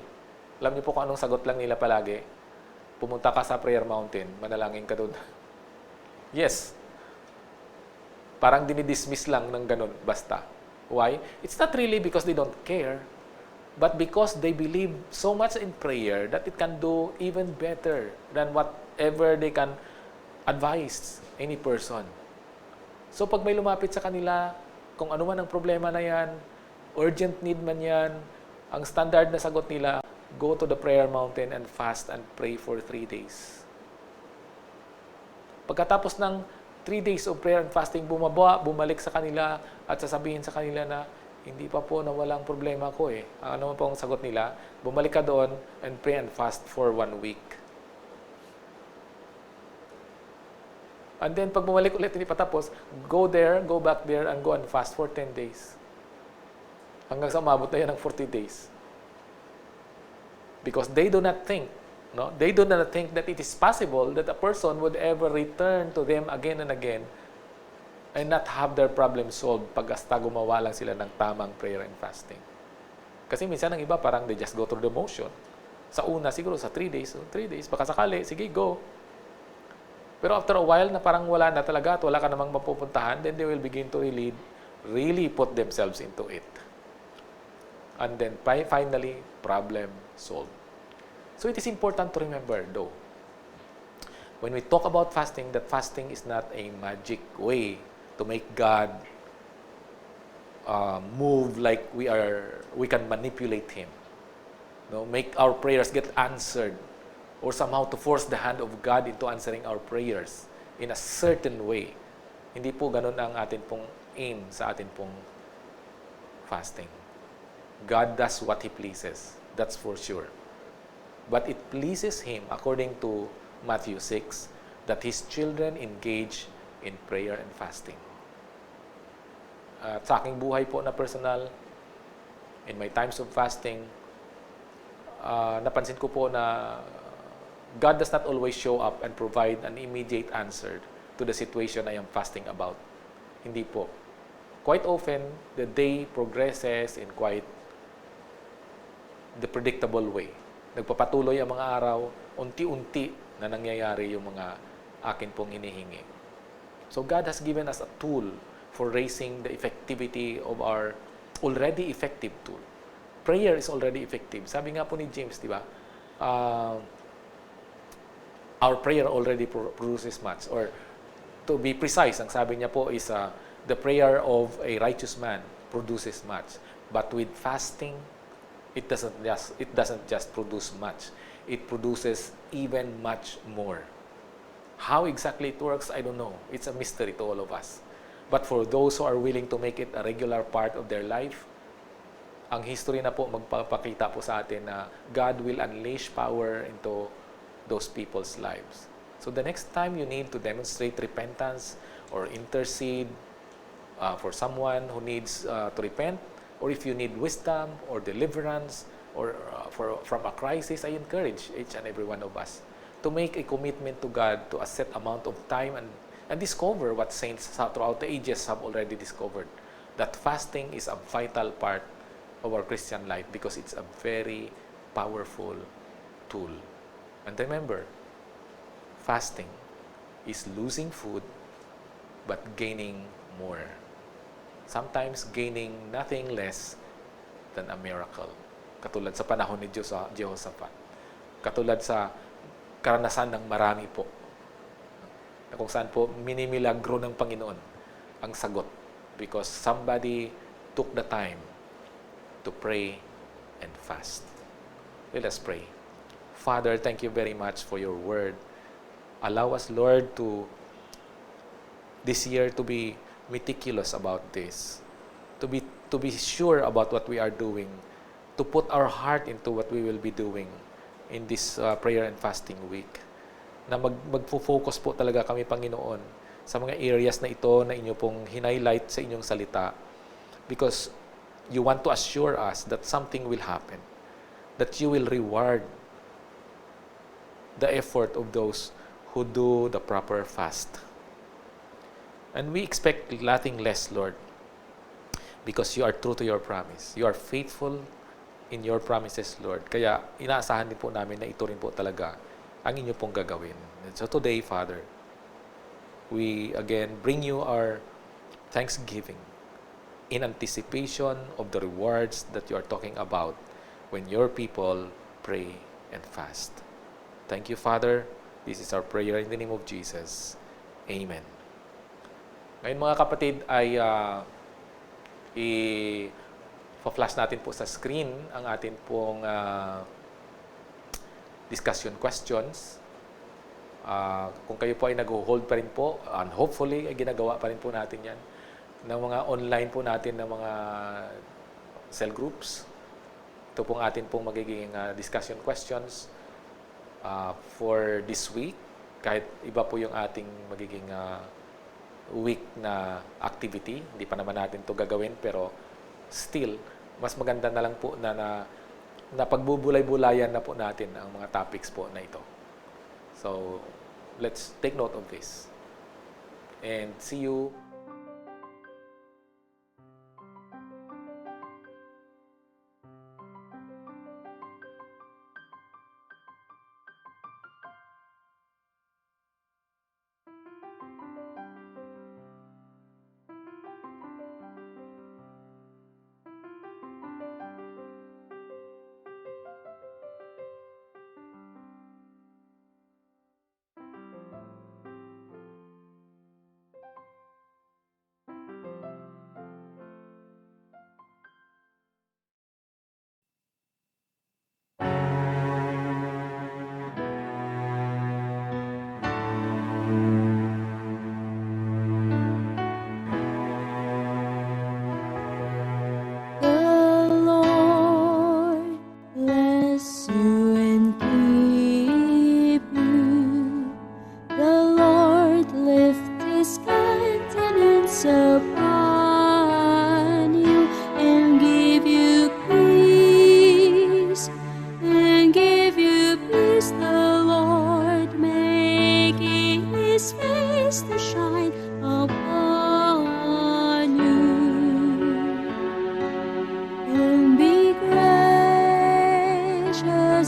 Alam niyo po kung anong sagot lang nila palagi? Pumunta ka sa prayer mountain, manalangin ka doon. Yes. Parang dinidismiss lang ng ganun, basta. Why? It's not really because they don't care, but because they believe so much in prayer that it can do even better than whatever they can advise any person. So pag may lumapit sa kanila, kung ano man ang problema na yan, urgent need man yan, ang standard na sagot nila, go to the prayer mountain and fast and pray for 3 days. Pagkatapos ng 3 days of prayer and fasting, bumalik sa kanila at sasabihin sa kanila na, hindi pa po na walang problema ko eh. Ano po ang sagot nila? Bumalik ka doon and pray and fast for 1 week. And then, pag bumalik ulit, hindi pa tapos, go back there, and go and fast for 10 days. Hanggang sa umabot na yan ng 40 days. Because they do not think, they do not think that it is possible that a person would ever return to them again and again and not have their problem solved pag hasta gumawa lang sila ng tamang prayer and fasting. Kasi minsan ang iba parang they just go through the motion. Sa una, siguro sa 3 days, baka sakali, sige, go. Pero after a while na parang wala na talaga at wala ka namang mapupuntahan, then they will begin to really put themselves into it. And then finally, problem solved. So it is important to remember though, when we talk about fasting, that fasting is not a magic way to make God move like we can manipulate Him. Make our prayers get answered, or somehow to force the hand of God into answering our prayers in a certain way. Hindi po ganun ang atin pong aim sa atin pong fasting. God does what He pleases. That's for sure. But it pleases Him, according to Matthew 6, that His children engage in prayer and fasting. At sa aking buhay po na personal, in my times of fasting, napansin ko po na God does not always show up and provide an immediate answer to the situation I am fasting about. Hindi po. Quite often, the day progresses in quite the predictable way. Nagpapatuloy ang mga araw, unti-unti na nangyayari yung mga akin pong hinihingi. So God has given us a tool for raising the effectivity of our already effective tool. Prayer is already effective. Sabi nga po ni James, di ba? Our prayer already produces much. Or to be precise, ang sabi niya po is the prayer of a righteous man produces much. But with fasting, it doesn't just produce much. It produces even much more. How exactly it works, I don't know. It's a mystery to all of us. But for those who are willing to make it a regular part of their life, ang history na po magpapakita po sa atin na God will unleash power into those people's lives. So the next time you need to demonstrate repentance or intercede for someone who needs to repent, or if you need wisdom or deliverance or from a crisis, I encourage each and every one of us to make a commitment to God to a set amount of time and discover what saints throughout the ages have already discovered, that fasting is a vital part of our Christian life because it's a very powerful tool. And remember, fasting is losing food but gaining more. Sometimes gaining nothing less than a miracle. Katulad sa panahon ni Jehoshaphat. Katulad sa karanasan ng marami po. Na kung saan po minimilagro ng Panginoon ang sagot. Because somebody took the time to pray and fast. Let us pray. Father, thank you very much for your word. Allow us, Lord, this year to be meticulous about this, to be sure about what we are doing, to put our heart into what we will be doing in this prayer and fasting week. Na magfo-focus po talaga kami, Panginoon, sa mga areas na ito na inyo pong highlight sa inyong salita, because you want to assure us that something will happen, that you will reward the effort of those who do the proper fast. And we expect nothing less, Lord, because you are true to your promise. You are faithful in your promises, Lord. Kaya inaasahan din po namin na ito rin po talaga ang inyo pong gagawin. And so today, Father, we again bring you our thanksgiving in anticipation of the rewards that you are talking about when your people pray and fast. Thank you, Father. This is our prayer in the name of Jesus. Amen. Ngayon mga kapatid ay i-flash natin po sa screen ang atin pong discussion questions. Kung kayo po ay nag-hold pa rin po, and hopefully ay ginagawa pa rin po natin yan, ng mga online po natin ng mga cell groups. Ito pong atin pong magiging discussion questions for this week. Kahit iba po yung ating magiging week na activity, hindi pa naman natin to gagawin, pero still, mas maganda na lang po na pagbubulay-bulayan na po natin ang mga topics po na ito. So, let's take note of this. And see you.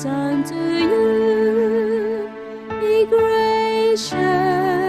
Unto you, be gracious.